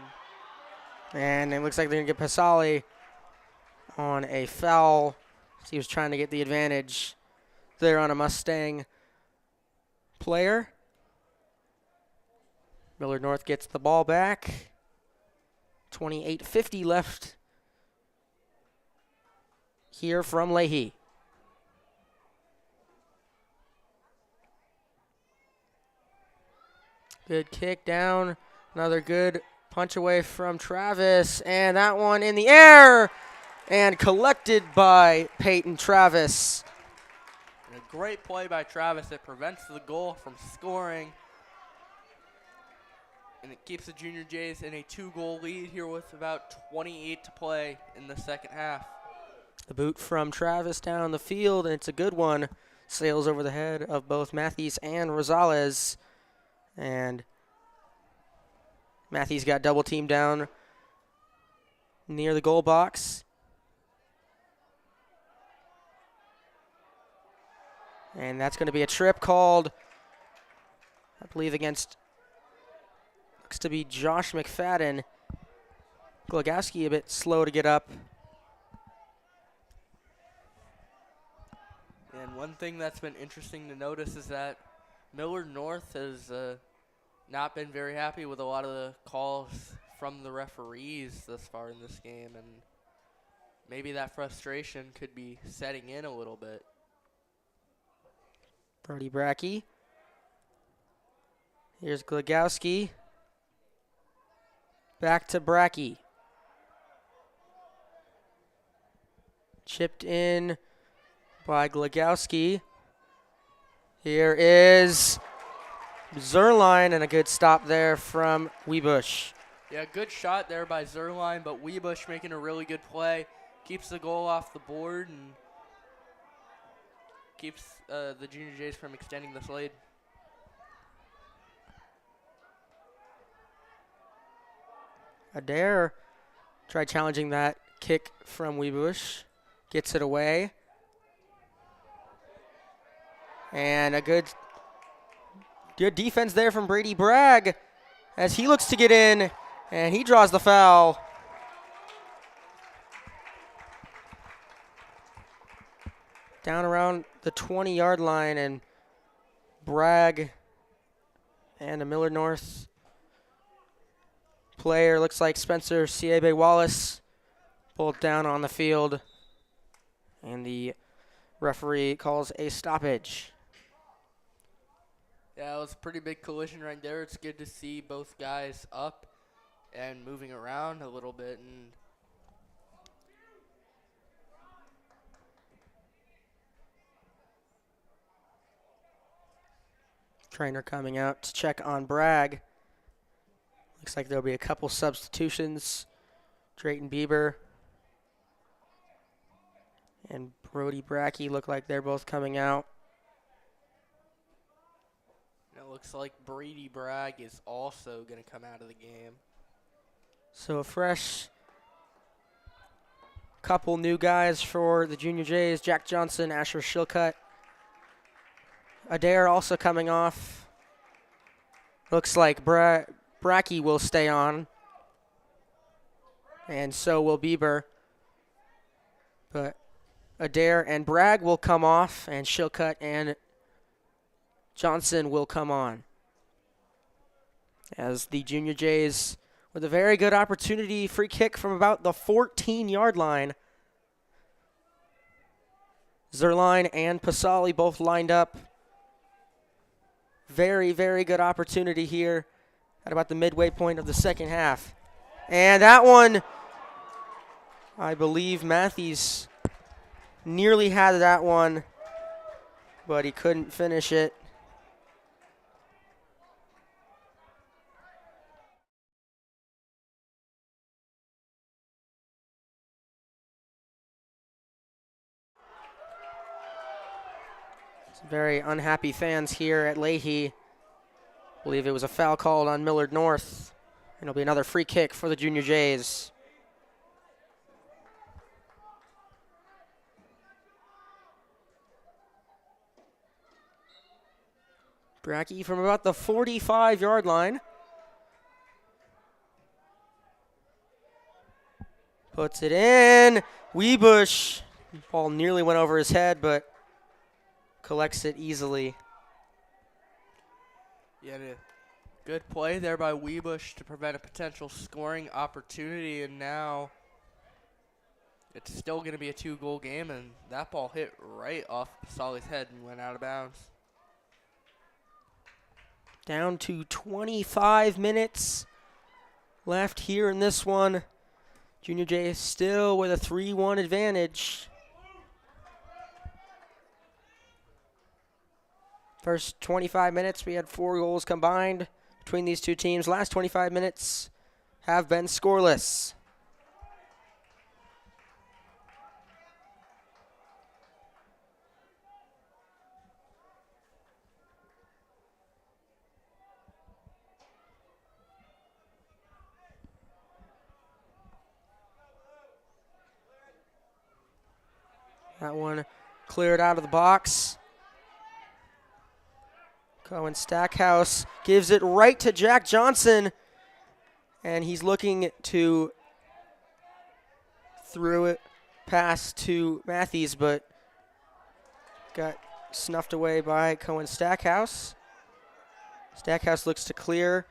And it looks like they're going to get Pasali on a foul. He was trying to get the advantage there on a Mustang player. Millard North gets the ball back. 28:50 left here from Leahy. Good kick down. Another good punch away from Travis. And that one in the air. And collected by Peyton Travis. And a great play by Travis that prevents the goal from scoring. And it keeps the Junior Jays in a 2-goal lead here with about 28 to play in the second half. The boot from Travis down the field, and it's a good one. Sails over the head of both Matthews and Rosales. And Matthews got double teamed down near the goal box. And that's going to be a trip called, I believe, against, looks to be Josh McFadden. Glogowski a bit slow to get up. And one thing that's been interesting to notice is that Millard North has not been very happy with a lot of the calls from the referees thus far in this game. And maybe that frustration could be setting in a little bit. Brody Brackey. Here's Glogowski. Back to Brackey. Chipped in by Glogowski. Here is Zerline, and a good stop there from Webush. Yeah, good shot there by Zerline, but Webush making a really good play. Keeps the goal off the board and keeps the Junior Jays from extending this lead. Adair tried challenging that kick from Weebush. Gets it away. And a good defense there from Brady Bragg as he looks to get in, and he draws the foul. Down around the 20-yard line, and Bragg and a Millard North player, looks like Spencer Siebe Wallace, pulled down on the field, and the referee calls a stoppage. Yeah, it was a pretty big collision right there. It's good to see both guys up and moving around a little bit. And trainer coming out to check on Bragg. Looks like there'll be a couple substitutions. Drayton Bieber and Brody Brackey look like they're both coming out. it looks like Brady Bragg is also going to come out of the game. So a fresh couple new guys for the Junior Jays. Jack Johnson, Asher Shilcutt. Adair also coming off. Looks like Brackey will stay on. And so will Bieber. But Adair and Bragg will come off, and Shilcutt and Johnson will come on. As the Junior Jays with a very good opportunity, free kick from about the 14-yard line. Zerline and Pasali both lined up. Very, very good opportunity here at about the midway point of the second half. And that one, I believe Matthews nearly had that one, but he couldn't finish it. Some very unhappy fans here at Leahy. I believe it was a foul called on Millard North. And it'll be another free kick for the Junior Jays. Brackey from about the 45-yard line. Puts it in. Weebush. Ball nearly went over his head, but collects it easily. Yeah, good play there by Weebush to prevent a potential scoring opportunity, and now it's still going to be a 2-goal game, and that ball hit right off Pasali's head and went out of bounds. Down to 25 minutes left here in this one. Junior J still with a 3-1 advantage. First 25 minutes, we had 4 goals combined between these two teams. Last 25 minutes have been scoreless. That one cleared out of the box. Cohen Stackhouse gives it right to Jack Johnson, and he's looking to throw it past to Matthews, but got snuffed away by Cohen Stackhouse. Stackhouse looks to clear.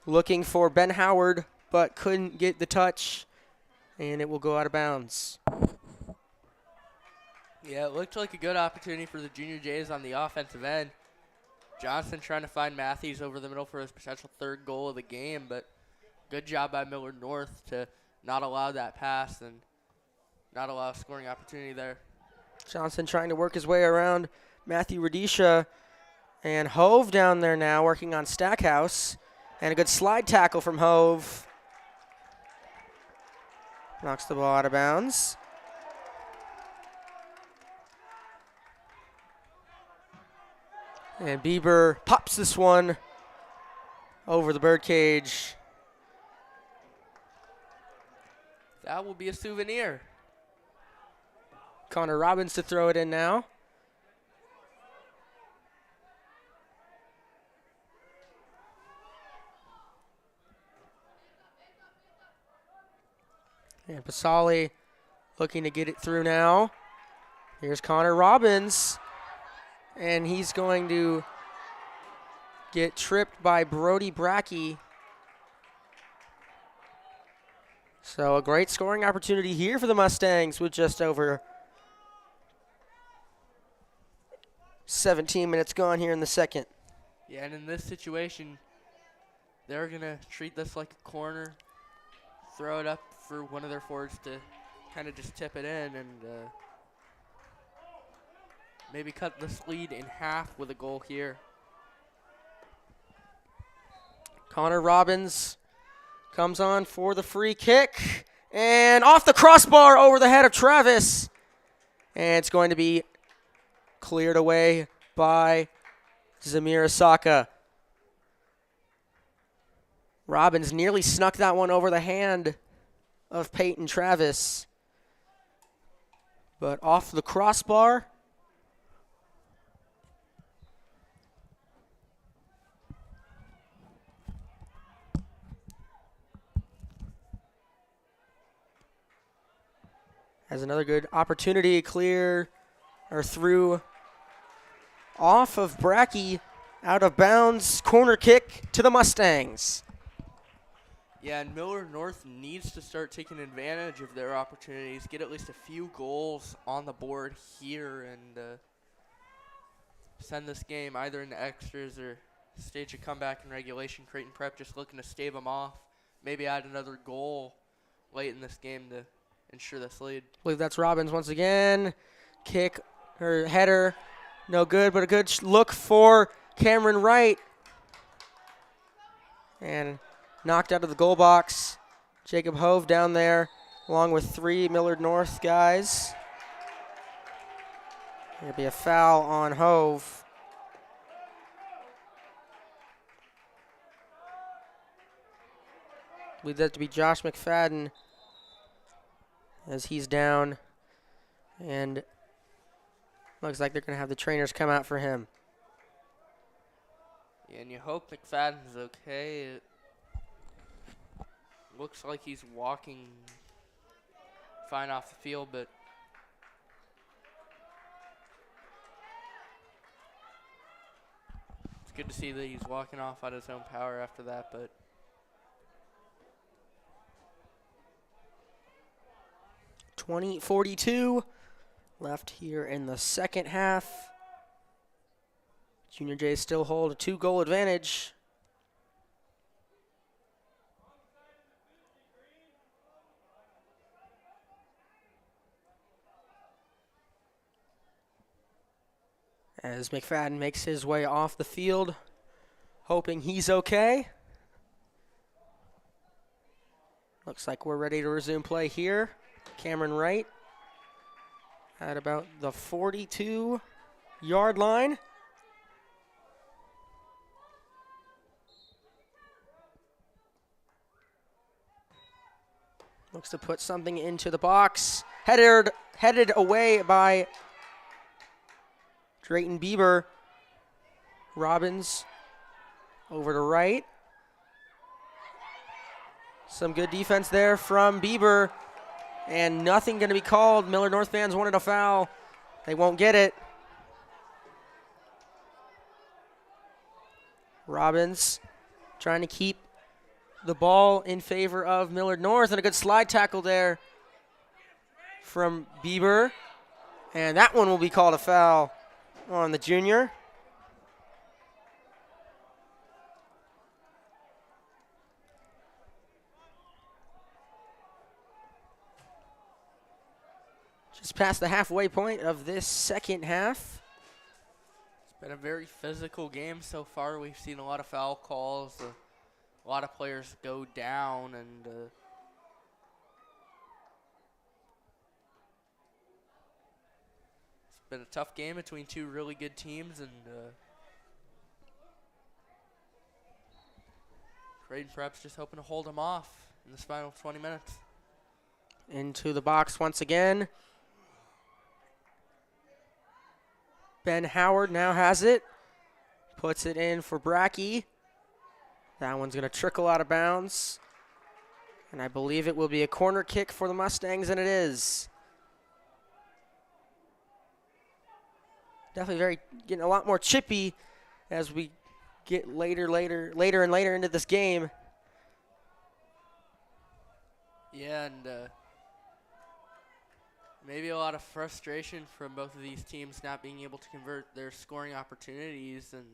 Looking for Ben Howard, but couldn't get the touch, and it will go out of bounds. Yeah, it looked like a good opportunity for the Junior Jays on the offensive end. Johnson trying to find Matthews over the middle for his potential 3rd goal of the game, but good job by Millard North to not allow that pass and not allow a scoring opportunity there. Johnson trying to work his way around Matthew Radisha, and Hove down there now working on Stackhouse, and a good slide tackle from Hove. Knocks the ball out of bounds. And Bieber pops this one over the birdcage. That will be a souvenir. Connor Robbins to throw it in now. And Pasali looking to get it through now. Here's Connor Robbins. And he's going to get tripped by Brody Brackey. So a great scoring opportunity here for the Mustangs with just over 17 minutes gone here in the second. Yeah, and in this situation, they're going to treat this like a corner, throw it up for one of their forwards to kind of just tip it in and maybe cut this lead in half with a goal here. Connor Robbins comes on for the free kick. And off the crossbar over the head of Travis. And it's going to be cleared away by Zamir Asaka. Robbins nearly snuck that one over the hand of Peyton Travis. But off the crossbar. Has another good opportunity, clear or through off of Brackey, out of bounds, corner kick to the Mustangs. Yeah, and Millard North needs to start taking advantage of their opportunities, get at least a few goals on the board here, and send this game either into extras or stage a comeback in regulation. Creighton Prep just looking to stave them off, maybe add another goal late in this game to ensure this lead. I believe that's Robbins once again. Kick or header, no good, but a good look for Cameron Wright. And knocked out of the goal box. Jacob Hove down there, along with 3 Millard North guys. There'll be a foul on Hove. I believe that to be Josh McFadden, as he's down. And looks like they're going to have the trainers come out for him. Yeah, and you hope McFadden's okay. It looks like he's walking fine off the field, but it's good to see that he's walking off on his own power after that, but 20:42 left here in the second half. Junior Jays still hold a 2-goal advantage. As McFadden makes his way off the field, hoping he's okay. Looks like we're ready to resume play here. Cameron Wright at about the 42-yard line. Looks to put something into the box. Headed away by Drayton Bieber. Robbins over to Wright. Some good defense there from Bieber. And nothing going to be called. Millard North fans wanted a foul. They won't get it. Robbins trying to keep the ball in favor of Millard North. And a good slide tackle there from Bieber. And that one will be called a foul on the junior. Just past the halfway point of this second half. it's been a very physical game so far. We've seen a lot of foul calls, a lot of players go down, and it's been a tough game between two really good teams, and Creighton Prep's just hoping to hold them off in this final 20 minutes. Into the box once again. Ben Howard now has it. Puts it in for Brackey. That one's going to trickle out of bounds. And I believe it will be a corner kick for the Mustangs, and it is. Definitely getting a lot more chippy as we get later and later into this game. Yeah, and maybe a lot of frustration from both of these teams not being able to convert their scoring opportunities and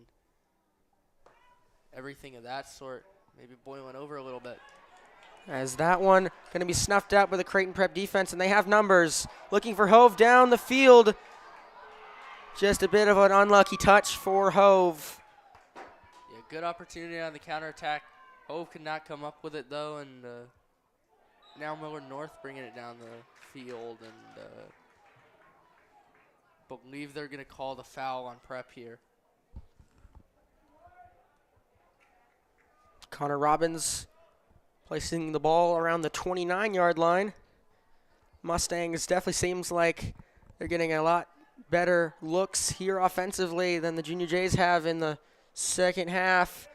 everything of that sort. Maybe boiling over a little bit. As that one going to be snuffed out by the Creighton Prep defense, and they have numbers. Looking for Hove down the field. Just a bit of an unlucky touch for Hove. Yeah, good opportunity on the counterattack. Hove could not come up with it, though, and now Millard North bringing it down the field, and believe they're going to call the foul on Prep here. Connor Robbins placing the ball around the 29-yard line. Mustangs definitely seems like they're getting a lot better looks here offensively than the Junior Jays have in the second half.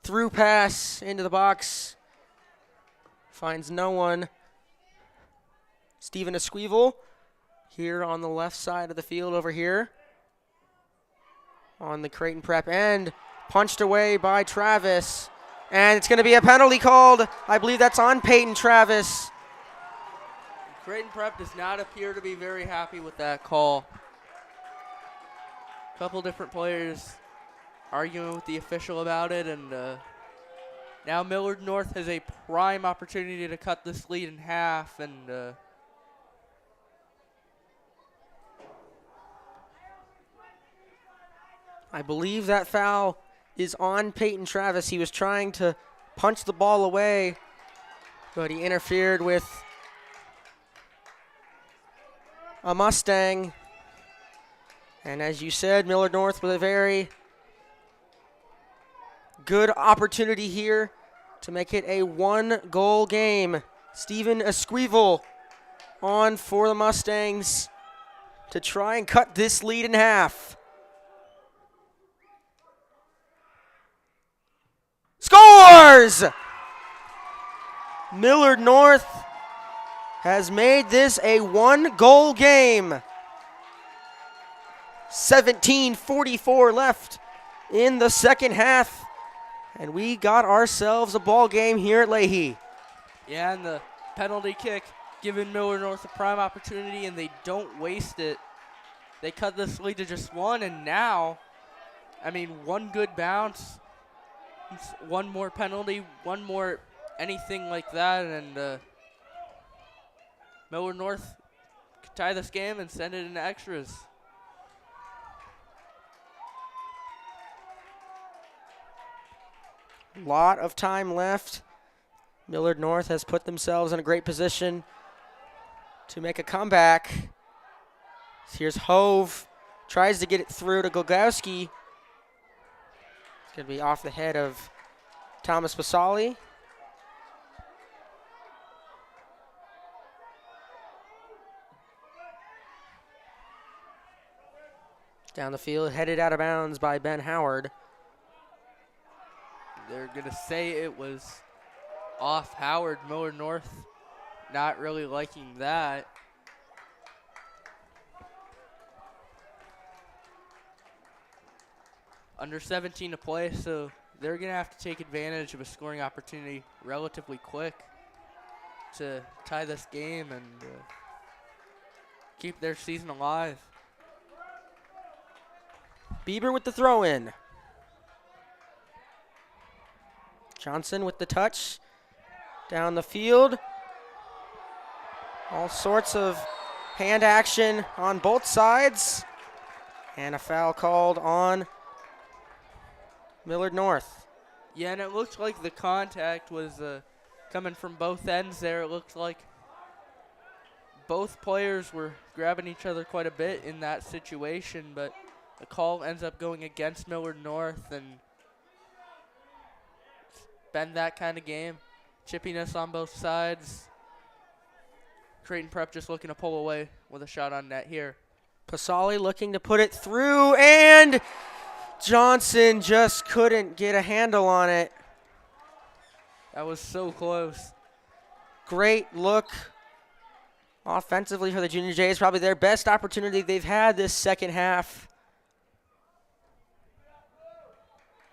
Through pass into the box. Finds no one. Stephen Esquivel here on the left side of the field over here. On the Creighton Prep end. Punched away by Travis. And it's going to be a penalty called. I believe that's on Peyton Travis. Creighton Prep does not appear to be very happy with that call. A couple different players arguing with the official about it, and now Millard North has a prime opportunity to cut this lead in half, and I believe that foul is on Peyton Travis. He was trying to punch the ball away, but he interfered with a Mustang. And as you said, Millard North with a very good opportunity here to make it a one-goal game. Stephen Esquivel on for the Mustangs to try and cut this lead in half. Scores! Millard North has made this a one-goal game. 17:44 left in the second half, and we got ourselves a ball game here at Leahy. yeah, and the penalty kick giving Millard North a prime opportunity, and they don't waste it. They cut this lead to just one, and now, I mean, one good bounce, one more penalty, one more anything like that, and Millard North could tie this game and send it into extras. Lot of time left. Millard North has put themselves in a great position to make a comeback. Here's Hove. Tries to get it through to Gogowski. It's going to be off the head of Thomas Basali. Down the field, headed out of bounds by Ben Howard. They're going to say it was off Howard. Millard North not really liking that. Under 17 to play, so they're going to have to take advantage of a scoring opportunity relatively quick to tie this game and keep their season alive. Bieber with the throw in. Johnson with the touch. Down the field. All sorts of hand action on both sides. And a foul called on Millard North. Yeah, and it looked like the contact was coming from both ends there. It looked like both players were grabbing each other quite a bit in that situation, but the call ends up going against Millard North, and been that kind of game. Chippiness on both sides. Creighton Prep just looking to pull away with a shot on net here. Pasali looking to put it through, and Johnson just couldn't get a handle on it. That was so close. Great look offensively for the Junior Jays. Probably their best opportunity they've had this second half.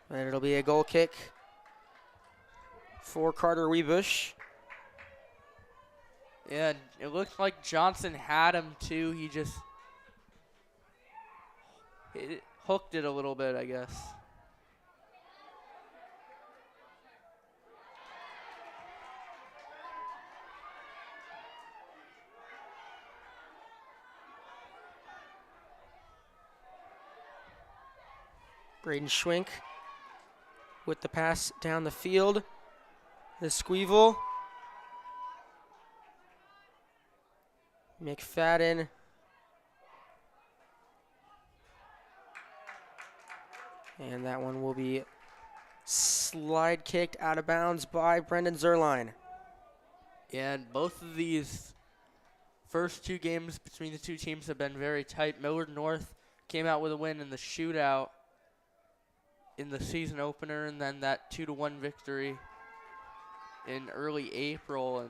And it'll be a goal kick for Carter Weebush. Yeah, it looked like Johnson had him too. He just hooked it a little bit, I guess. Braden Schwink with the pass down the field. The Squeevel. McFadden. And that one will be slide kicked out of bounds by Brendan Zerline. And both of these first two games between the two teams have been very tight. Millard North came out with a win in the shootout in the season opener, and then that 2-1 victory in early April. And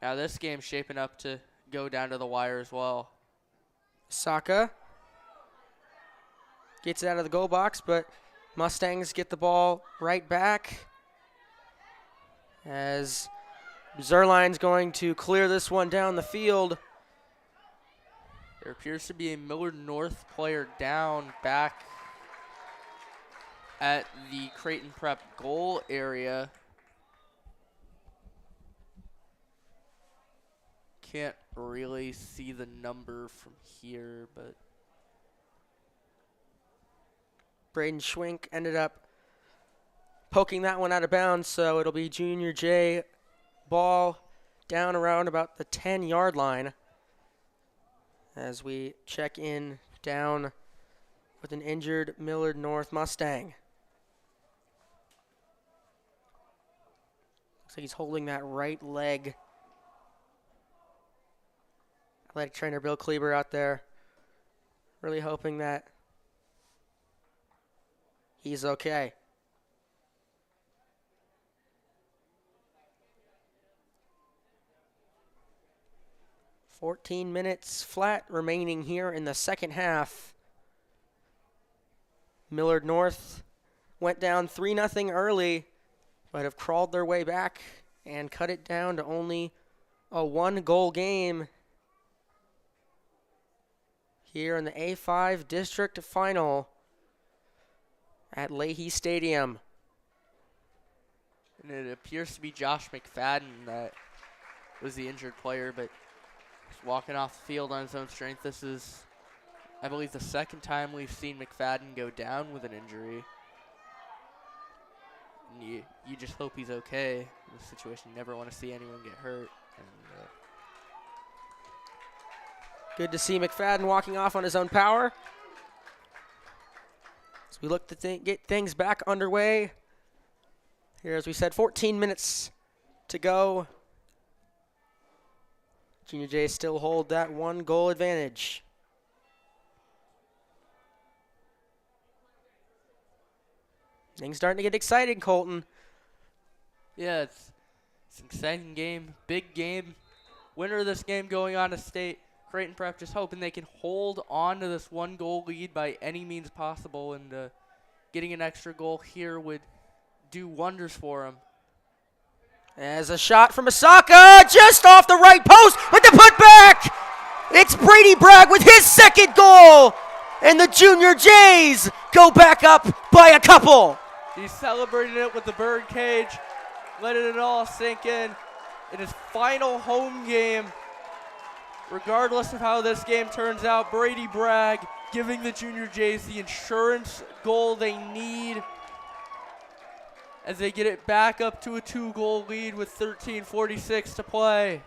now this game's shaping up to go down to the wire as well. Saka gets it out of the goal box, but Mustangs get the ball right back as Zerline's going to clear this one down the field. There appears to be a Millard North player down back at the Creighton Prep goal area. Can't really see the number from here, but Braden Schwink ended up poking that one out of bounds, so it'll be Junior J ball down around about the 10-yard line as we check in down with an injured Millard North Mustang. Looks like he's holding that right leg. Athletic trainer Bill Kleber out there really hoping that he's okay. "14 minutes flat remaining here in the second half. Millard North went down 3-0 early, but have crawled their way back and cut it down to only a 1-goal game here in the A-5 district final at Leahy Stadium. and it appears to be Josh McFadden that was the injured player, but he's walking off the field on his own strength. This is, I believe, the second time we've seen McFadden go down with an injury. And you just hope he's okay. In this situation, you never want to see anyone get hurt. And, good to see McFadden walking off on his own power. As we look to get things back underway. Here, as we said, 14 minutes to go. Junior Jays still hold that 1-goal advantage. Things starting to get exciting, Colton. yeah, it's an exciting game, big game. Winner of this game going on to state. Creighton Prep just hoping they can hold on to this 1-goal lead by any means possible, and getting an extra goal here would do wonders for them. As a shot from Asaka, just off the right post with the putback. It's Brady Bragg with his second goal, and the Junior Jays go back up by a couple. He's celebrating it with the bird cage, letting it all sink in his final home game. Regardless of how this game turns out, Brady Bragg giving the Junior Jays the insurance goal they need as they get it back up to a 2-goal lead with 13:46 to play.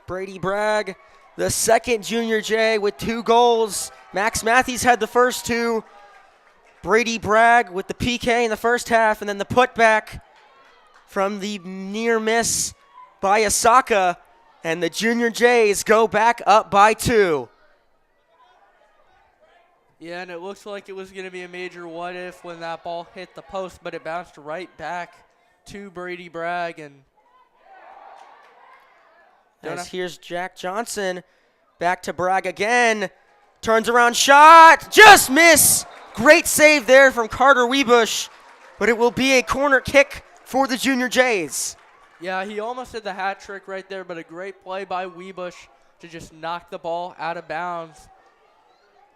Brady Bragg, the second Junior J with 2 goals. Max Matthews had the first 2. Brady Bragg with the PK in the first half, and then the putback from the near miss by Asaka, and the Junior Jays go back up by 2. Yeah, and it looks like it was going to be a major what if when that ball hit the post, but it bounced right back to Brady Bragg. And as here's Jack Johnson, back to Bragg again, turns around, shot, just miss. Great save there from Carter Weebush, but it will be a corner kick for the Junior Jays. Yeah, he almost did the hat trick right there, but a great play by Weebush to just knock the ball out of bounds.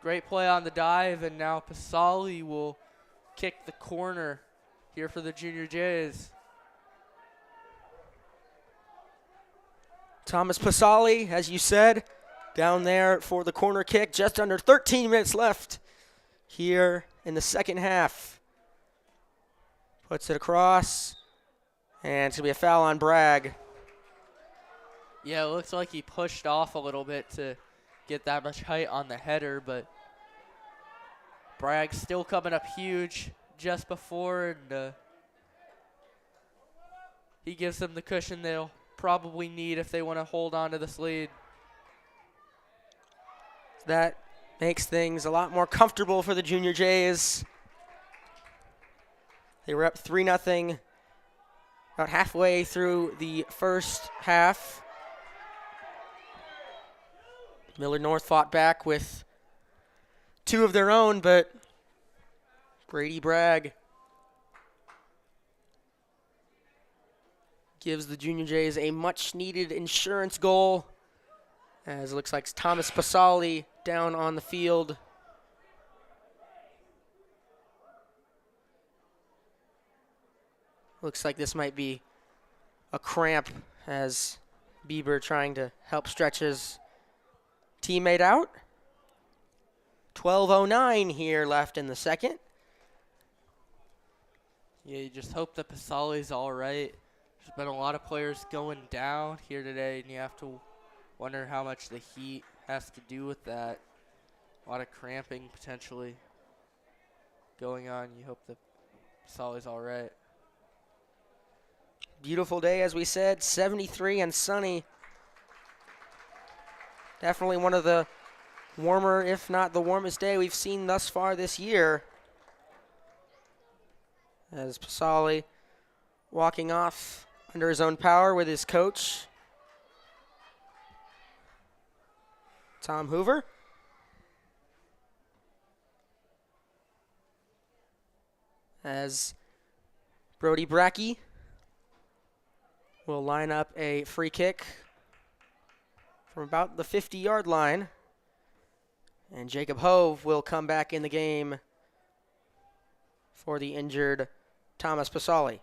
Great play on the dive, and now Pasali will kick the corner here for the Junior Jays. Thomas Pasali, as you said, down there for the corner kick. Just under 13 minutes left here in the second half. Puts it across, and it's going to be a foul on Bragg. Yeah, it looks like he pushed off a little bit to get that much height on the header, but Bragg's still coming up huge just before, and he gives them the cushion they'll probably need if they want to hold on to this lead. That makes things a lot more comfortable for the Junior Jays. They were up 3-0 about halfway through the first half. Millard North fought back with 2 of their own, but Brady Bragg gives the Junior Jays a much-needed insurance goal, as it looks like Thomas Pasali down on the field. Looks like this might be a cramp, as Bieber trying to help stretch his teammate out. 12:09 here left in the second. Yeah, you just hope that Pasali's all right. There's been a lot of players going down here today, and you have to wonder how much the heat has to do with that. A lot of cramping potentially going on. You hope that Pasali's all right. Beautiful day, as we said, 73 and sunny. Definitely one of the warmer, if not the warmest day we've seen thus far this year. As Pasali walking off under his own power with his coach, Tom Hoover. As Brody Brackey will line up a free kick from about the 50-yard line. And Jacob Hove will come back in the game for the injured Thomas Pasali.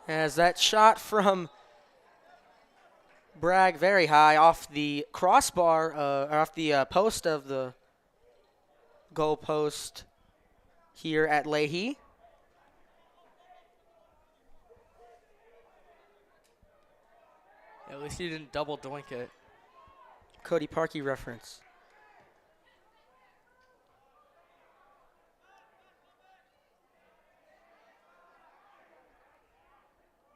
As that shot from Bragg very high off the crossbar, off the post of the goal post here at Leahy. At least he didn't double doink it. Cody Parkey reference.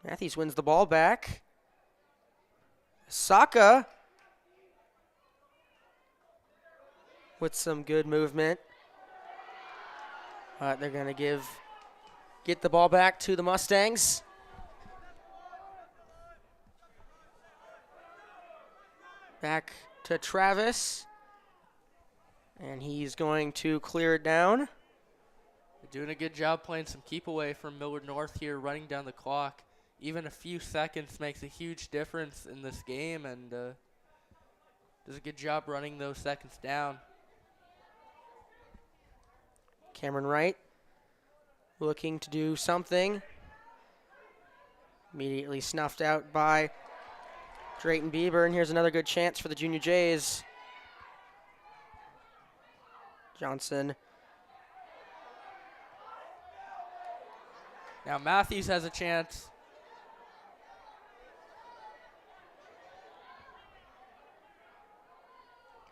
Matthews wins the ball back. Saka with some good movement. They're going to get the ball back to the Mustangs. Back to Travis. And he's going to clear it down. They're doing a good job playing some keep away from Millard North here, running down the clock. Even a few seconds makes a huge difference in this game, and does a good job running those seconds down. Cameron Wright looking to do something. Immediately snuffed out by Drayton Bieber, and here's another good chance for the Junior Jays. Johnson Now Matthews has a chance.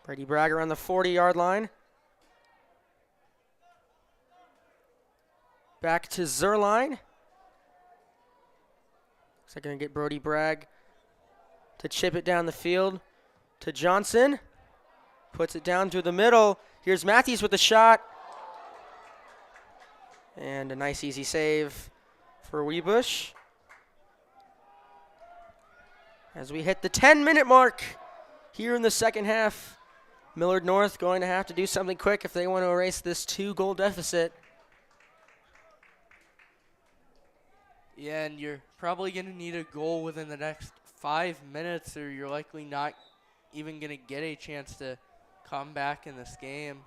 Brady Bragger on the 40-yard line. Back to Zerline. Looks like going to get Brody Bragg to chip it down the field to Johnson. Puts it down through the middle. Here's Matthews with the shot. And a nice easy save for Weebush. As we hit the 10-minute mark here in the second half, Millard North going to have to do something quick if they want to erase this 2-goal deficit. Yeah, and you're probably going to need a goal within the next 5 minutes, or you're likely not even going to get a chance to come back in this game.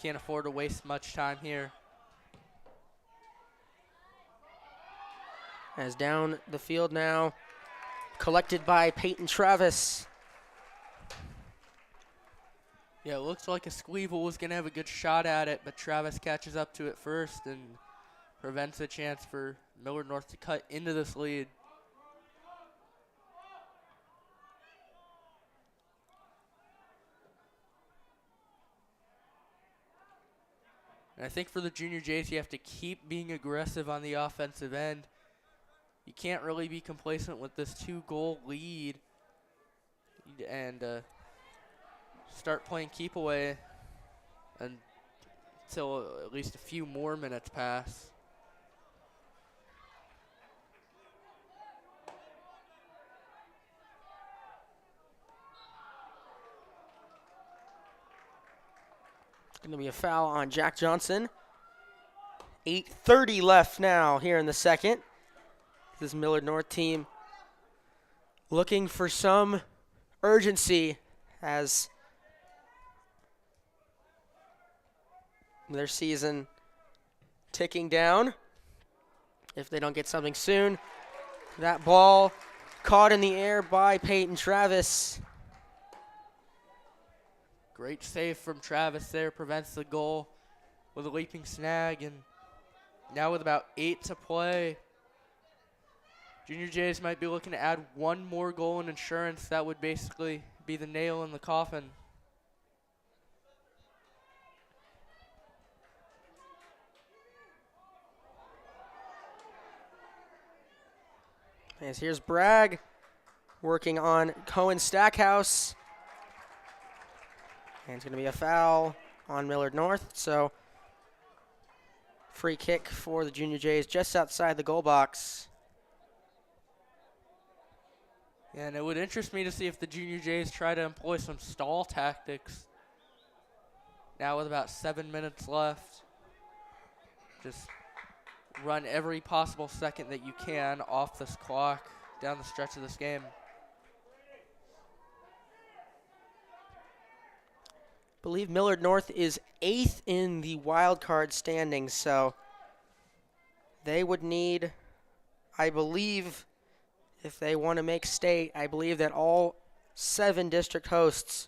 Can't afford to waste much time here. As down the field now, collected by Peyton Travis. Yeah, it looks like Esquivel was going to have a good shot at it, but Travis catches up to it first and prevents a chance for Millard North to cut into this lead. And I think for the Junior Jays, you have to keep being aggressive on the offensive end. You can't really be complacent with this 2-goal lead and start playing keep away until at least a few more minutes pass. It's going to be a foul on Jack Johnson. 8:30 left now here in the second. This Millard North team looking for some urgency as their season ticking down. If they don't get something soon, that ball caught in the air by Peyton Travis. Great save from Travis there, prevents the goal with a leaping snag, and now with about 8 to play, Junior Jays might be looking to add one more goal in insurance. That would basically be the nail in the coffin. As here's Bragg working on Cohen Stackhouse. And it's going to be a foul on Millard North. So free kick for the Junior Jays just outside the goal box. And it would interest me to see if the Junior Jays try to employ some stall tactics. Now with about 7 minutes left. Just run every possible second that you can off this clock down the stretch of this game. I believe Millard North is 8th in the wild card standings, so they would need, I believe, if they want to make state, I believe that all 7 district hosts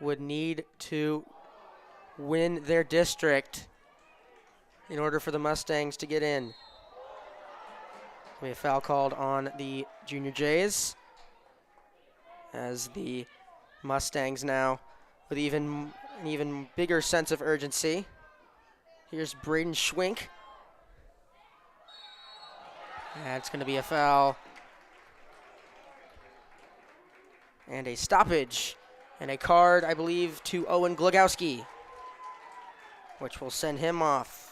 would need to win their district in order for the Mustangs to get in. We have a foul called on the Junior Jays as the Mustangs now with an even bigger sense of urgency. Here's Braden Schwink. That's going to be a foul. And a stoppage. And a card, I believe, to Owen Glogowski, which will send him off.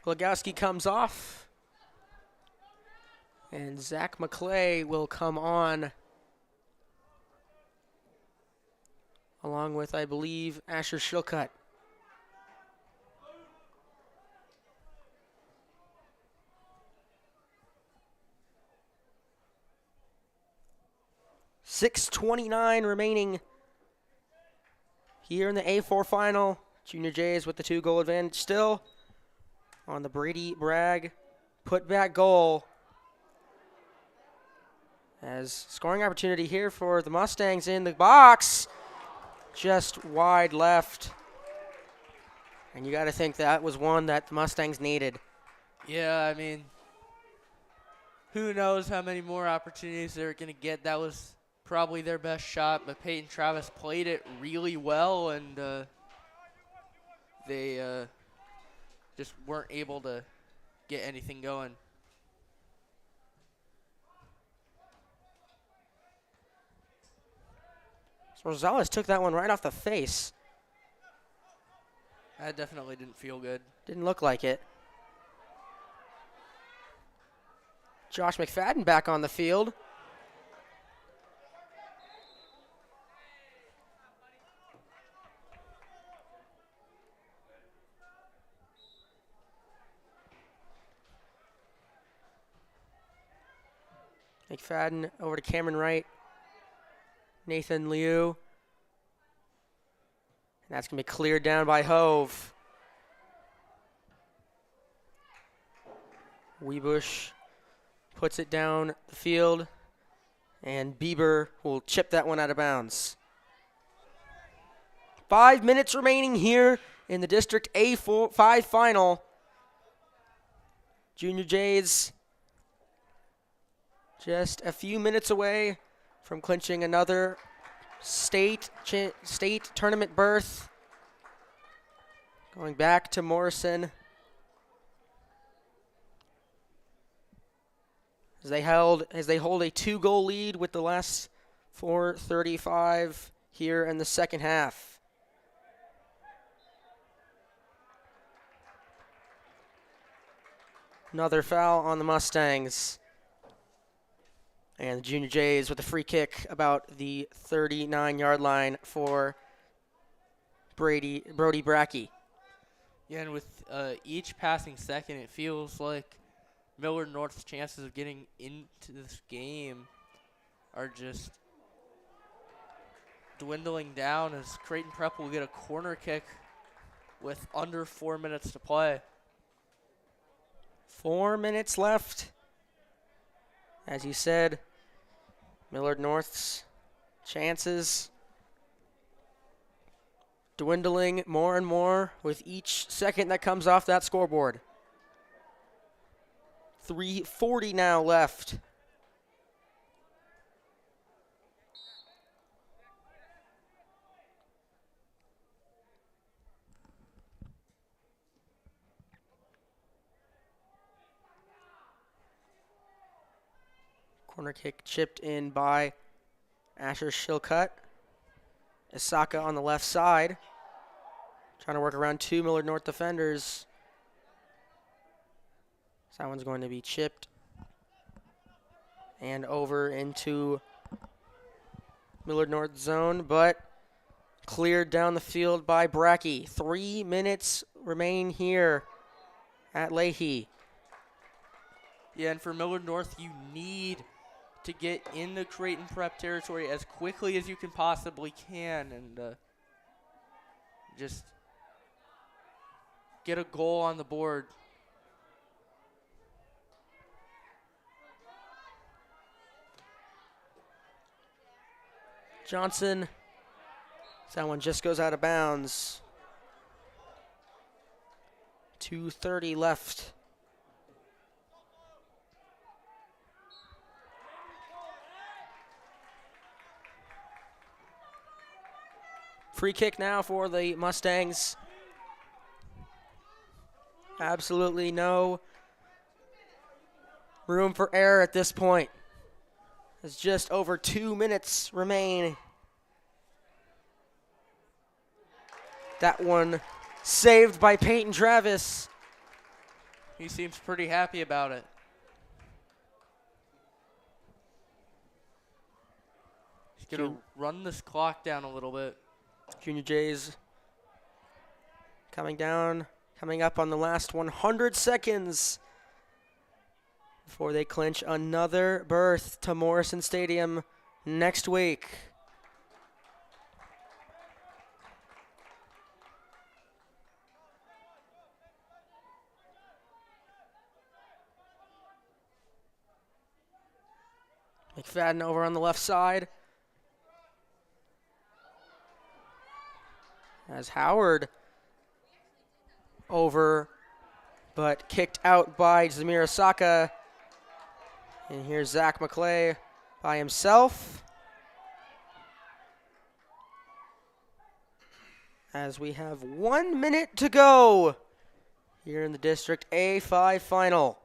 Glogowski comes off. And Zach McClay will come on. Along with, I believe, Asher Shilcutt. 6:29 remaining here in the A4 final. Junior Jays with the 2-goal advantage still on the Brady Bragg putback goal. As scoring opportunity here for the Mustangs in the box. Just wide left. And you got to think that was one that the Mustangs needed. Yeah, I mean, who knows how many more opportunities they're going to get. That was probably their best shot, but Peyton Travis played it really well, and they just weren't able to get anything going. Rosales took that one right off the face. That definitely didn't feel good. Didn't look like it. Josh McFadden back on the field. McFadden over to Cameron Wright. Nathan Liu. And that's going to be cleared down by Hove. Weebush puts it down the field. And Bieber will chip that one out of bounds. 5 minutes remaining here in the District A5 final. Junior Jays just a few minutes away from clinching another state tournament berth. Going back to Morrison. As they hold a 2-goal lead with the last 4:35 here in the second half. Another foul on the Mustangs. And the Junior Jays with a free kick about the 39-yard line for Brody Brackey. Yeah, and with each passing second, it feels like Millard North's chances of getting into this game are just dwindling down as Creighton Prep will get a corner kick with under 4 minutes to play. 4 minutes left. As you said, Millard North's chances dwindling more and more with each second that comes off that scoreboard. 3:40 now left. Corner kick chipped in by Asher Shilcutt. Isaka on the left side. Trying to work around 2 Millard North defenders. So that one's going to be chipped and over into Millard North zone, but cleared down the field by Brackey. 3 minutes remain here at Leahy. Yeah, and for Millard North, you need to get into Creighton Prep territory as quickly as you can possibly can and just get a goal on the board. Johnson, that one just goes out of bounds. 2:30 left. Free kick now for the Mustangs. Absolutely no room for error at this point. There's just over 2 minutes remain. That one saved by Peyton Travis. He seems pretty happy about it. He's going to run this clock down a little bit. Junior Jays coming up on the last 100 seconds before they clinch another berth to Morrison Stadium next week. McFadden over on the left side. As Howard over, but kicked out by Zamir Asaka. And here's Zach McClay by himself. As we have 1 minute to go here in the District A-5 final.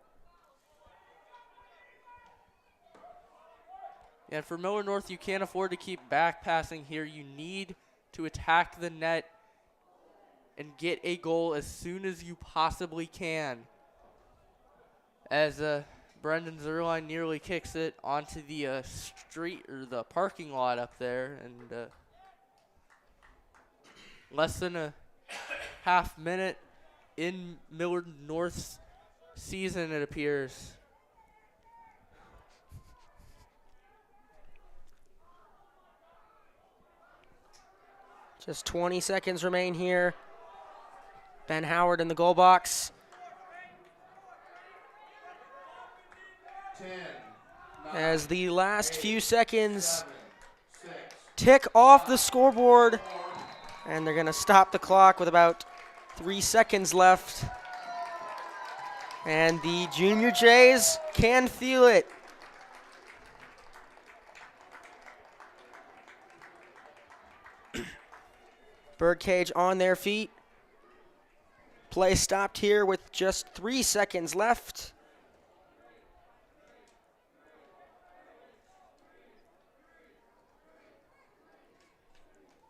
And for Millard North, you can't afford to keep back passing here. You need to attack the net and get a goal as soon as you possibly can. As Brendan Zerline nearly kicks it onto the street or the parking lot up there, and less than a half minute in Millard North's season, it appears. Just 20 seconds remain here. Ben Howard in the goal box. 10, As the last few seconds 7, 6, tick off the scoreboard. And they're going to stop the clock with about 3 seconds left. And the Junior Jays can feel it. Birdcage on their feet. Play stopped here with just 3 seconds left.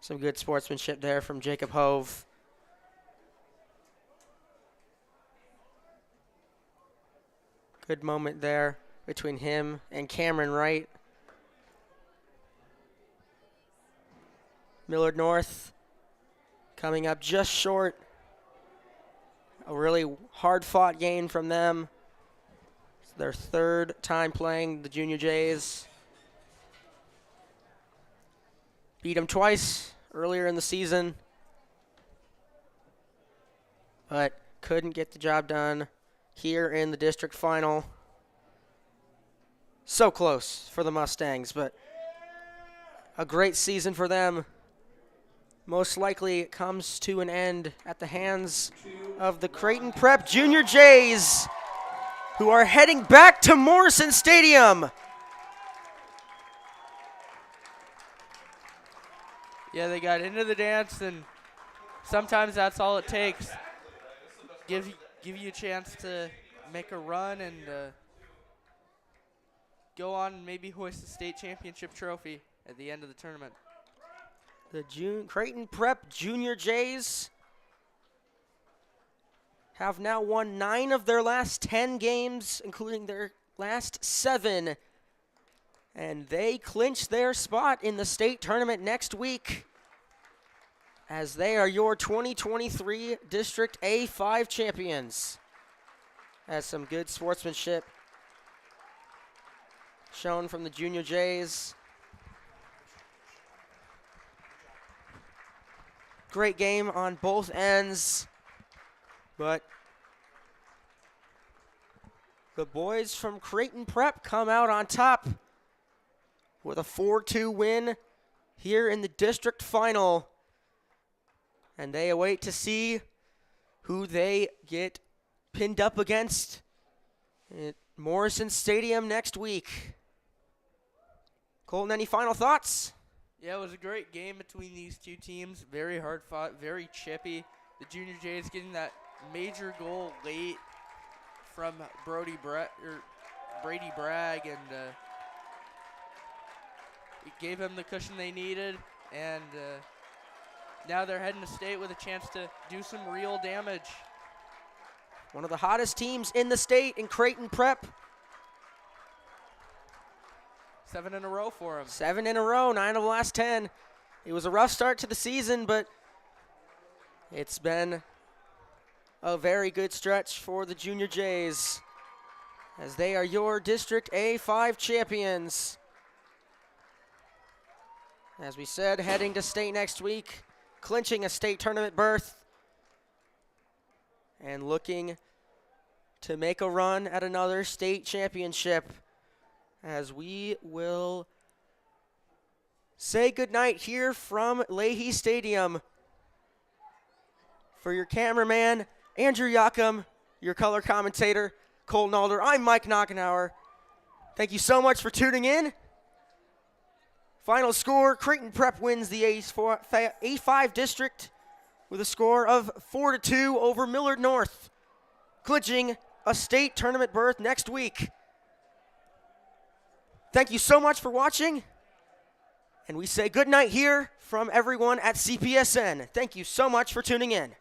Some good sportsmanship there from Jacob Hove. Good moment there between him and Cameron Wright. Millard North coming up just short. A really hard-fought game from them. It's their third time playing the Junior Jays. Beat them twice earlier in the season, but couldn't get the job done here in the district final. So close for the Mustangs, but a great season for them. Most likely it comes to an end at the hands of the Creighton Prep Junior Jays, who are heading back to Morrison Stadium. Yeah, they got into the dance, and sometimes that's all it takes. Give you a chance to make a run and go on and maybe hoist the state championship trophy at the end of the tournament. The Creighton Prep Junior Jays have now won 9 of their last 10 games, including their last 7. And they clinch their spot in the state tournament next week, as they are your 2023 District A-5 champions. As some good sportsmanship shown from the Junior Jays. Great game on both ends, but the boys from Creighton Prep come out on top with a 4-2 win here in the district final. And they await to see who they get pinned up against at Morrison Stadium next week. Colton, any final thoughts? Yeah, it was a great game between these two teams. Very hard fought, very chippy. The Junior Jays getting that major goal late from Brady Bragg, and it gave them the cushion they needed. And now they're heading to state with a chance to do some real damage. One of the hottest teams in the state in Creighton Prep. 7 in a row for them. 7 in a row, 9 of the last 10. It was a rough start to the season, but it's been a very good stretch for the Junior Jays, as they are your District A-5 champions. As we said, heading to state next week, clinching a state tournament berth, and looking to make a run at another state championship, as we will say goodnight here from Leahy Stadium. For your cameraman, Andrew Yackham, your color commentator, Colton Alder, I'm Mike Knockenauer. Thank you so much for tuning in. Final score, Creighton Prep wins the A-5 district with a score of 4-2 over Millard North, clinching a state tournament berth next week. Thank you so much for watching, and we say good night here from everyone at CPSN. Thank you so much for tuning in.